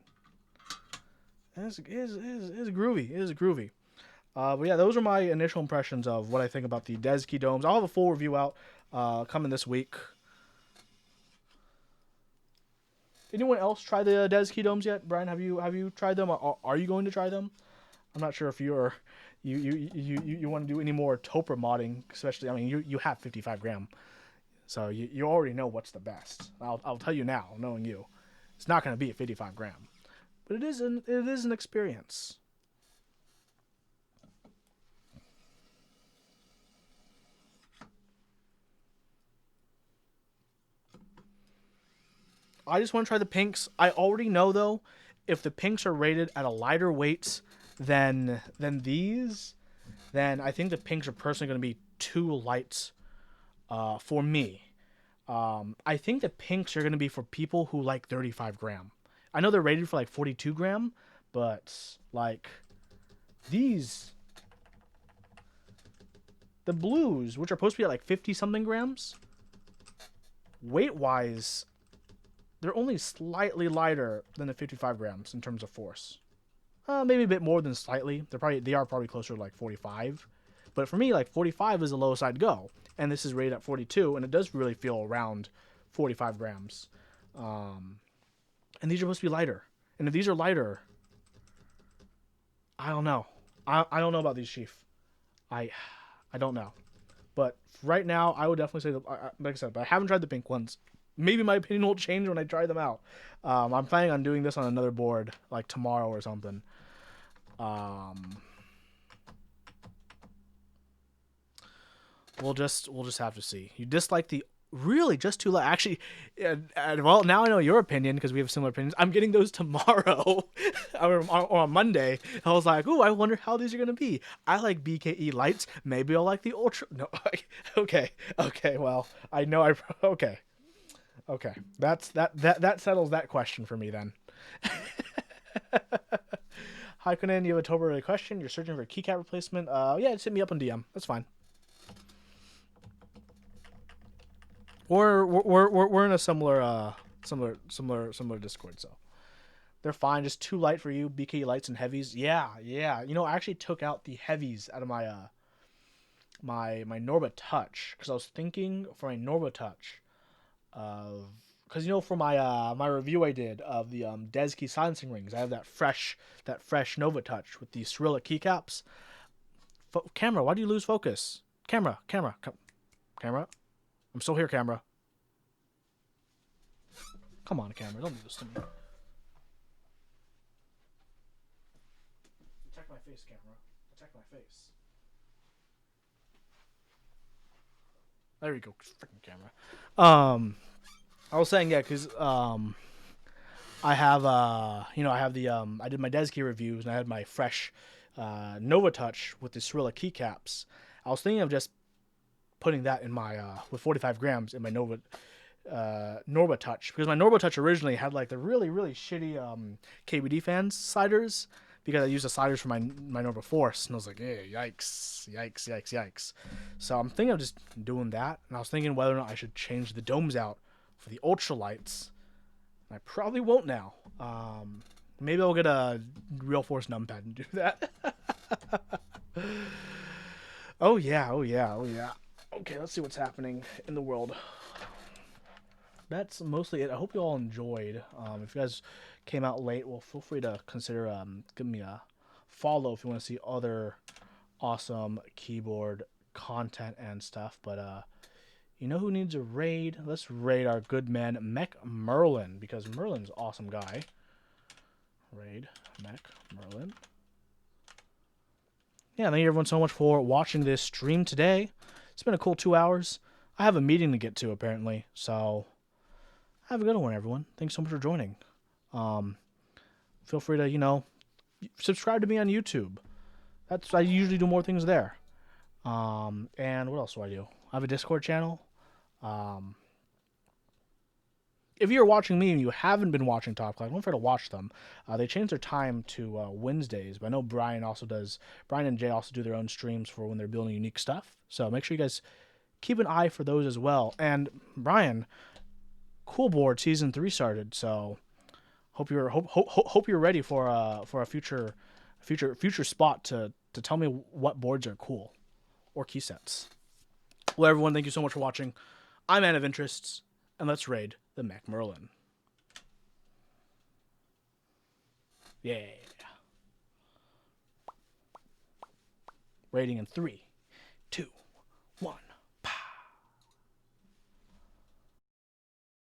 It's groovy. It is groovy. But yeah, those are my initial impressions of what I think about the Deskey domes. I'll have a full review out coming this week. Anyone else try the Deskey domes yet? Brian, have you tried them? Are you going to try them? I'm not sure if you want to do any more Topre modding, especially. I mean, you have 55 gram, so you already know what's the best. I'll tell you now, knowing you, it's not going to be a 55 gram, but it is an experience. I just want to try the pinks. I already know though, if the pinks are rated at a lighter weight than these, then I think the pinks are personally going to be too light for me. I think the pinks are going to be for people who like 35 gram. I know they're rated for like 42 gram, but like these, the blues, which are supposed to be at like 50 something grams, weight wise, they're only slightly lighter than the 55 grams in terms of force. Maybe a bit more than slightly. They are probably closer to like 45. But for me, like 45 is the lowest I'd go. And this is rated at 42, and it does really feel around 45 grams. And these are supposed to be lighter. And if these are lighter, I don't know. I don't know about these, Chief. I don't know. But right now, I would definitely say, like I said, but I haven't tried the pink ones. Maybe my opinion will change when I try them out. I'm planning on doing this on another board, like tomorrow or something. We'll just have to see. You dislike the really just too light. Actually, well, now I know your opinion because we have similar opinions. I'm getting those tomorrow or on Monday. I was like, ooh, I wonder how these are gonna be. I like BKE lights. Maybe I'll like the ultra. No, okay. Well, I know okay. Okay, that settles that question for me then. Hi, Conan. You have a Topre question. You're searching for a keycap replacement. Yeah, just hit me up on DM. That's fine. We're in a similar Discord, so they're fine. Just too light for you. BKE lights and heavies. Yeah. You know, I actually took out the heavies out of my my Norba Touch, because I was thinking for my Norba Touch of, because for my review I did of the Deskey silencing rings, I have that fresh Nova Touch with the Cyrillic keycaps. Camera, why do you lose focus? Camera, camera. I'm still here, camera. Come on, camera, don't do this to me. Protect my face, camera. Protect my face. There we go, freaking camera. I was saying, yeah, because I have I have the I did my Deskey reviews and I had my fresh Nova Touch with the Cyrillic keycaps. I was thinking of just putting that in my with 45 grams in my Norba Touch, because my Norba Touch originally had like the really shitty KBD fans sliders, because I used the sliders for my Norba Force, and I was like, hey, yikes. So I'm thinking of just doing that, and I was thinking whether or not I should change the domes out for the ultralights. I probably won't now. Maybe I'll get a Real Force numpad and do that. Oh yeah. Okay, let's see what's happening in the world. That's mostly it. I hope you all enjoyed. If you guys came out late, well, feel free to consider giving me a follow if you want to see other awesome keyboard content and stuff. But you know who needs a raid? Let's raid our good man Mech Merlin, because Merlin's an awesome guy. Raid Mech Merlin. Yeah, thank you everyone so much for watching this stream today. It's been a cool 2 hours. I have a meeting to get to apparently, so have a good one, everyone. Thanks so much for joining. Feel free to, subscribe to me on YouTube. I usually do more things there. And what else do? I have a Discord channel. If you're watching me and you haven't been watching Top Class, don't forget to watch them. They changed their time to Wednesdays, but I know Brian and Jay also do their own streams for when they're building unique stuff. So make sure you guys keep an eye for those as well. And Brian, Cool Board Season 3 started, so hope you're ready for a future spot to tell me what boards are cool or key sets. Well, everyone, thank you so much for watching. I'm Man of Interests, and let's raid the Mech Merlin. Yeah. Raiding in 3, 2, 1.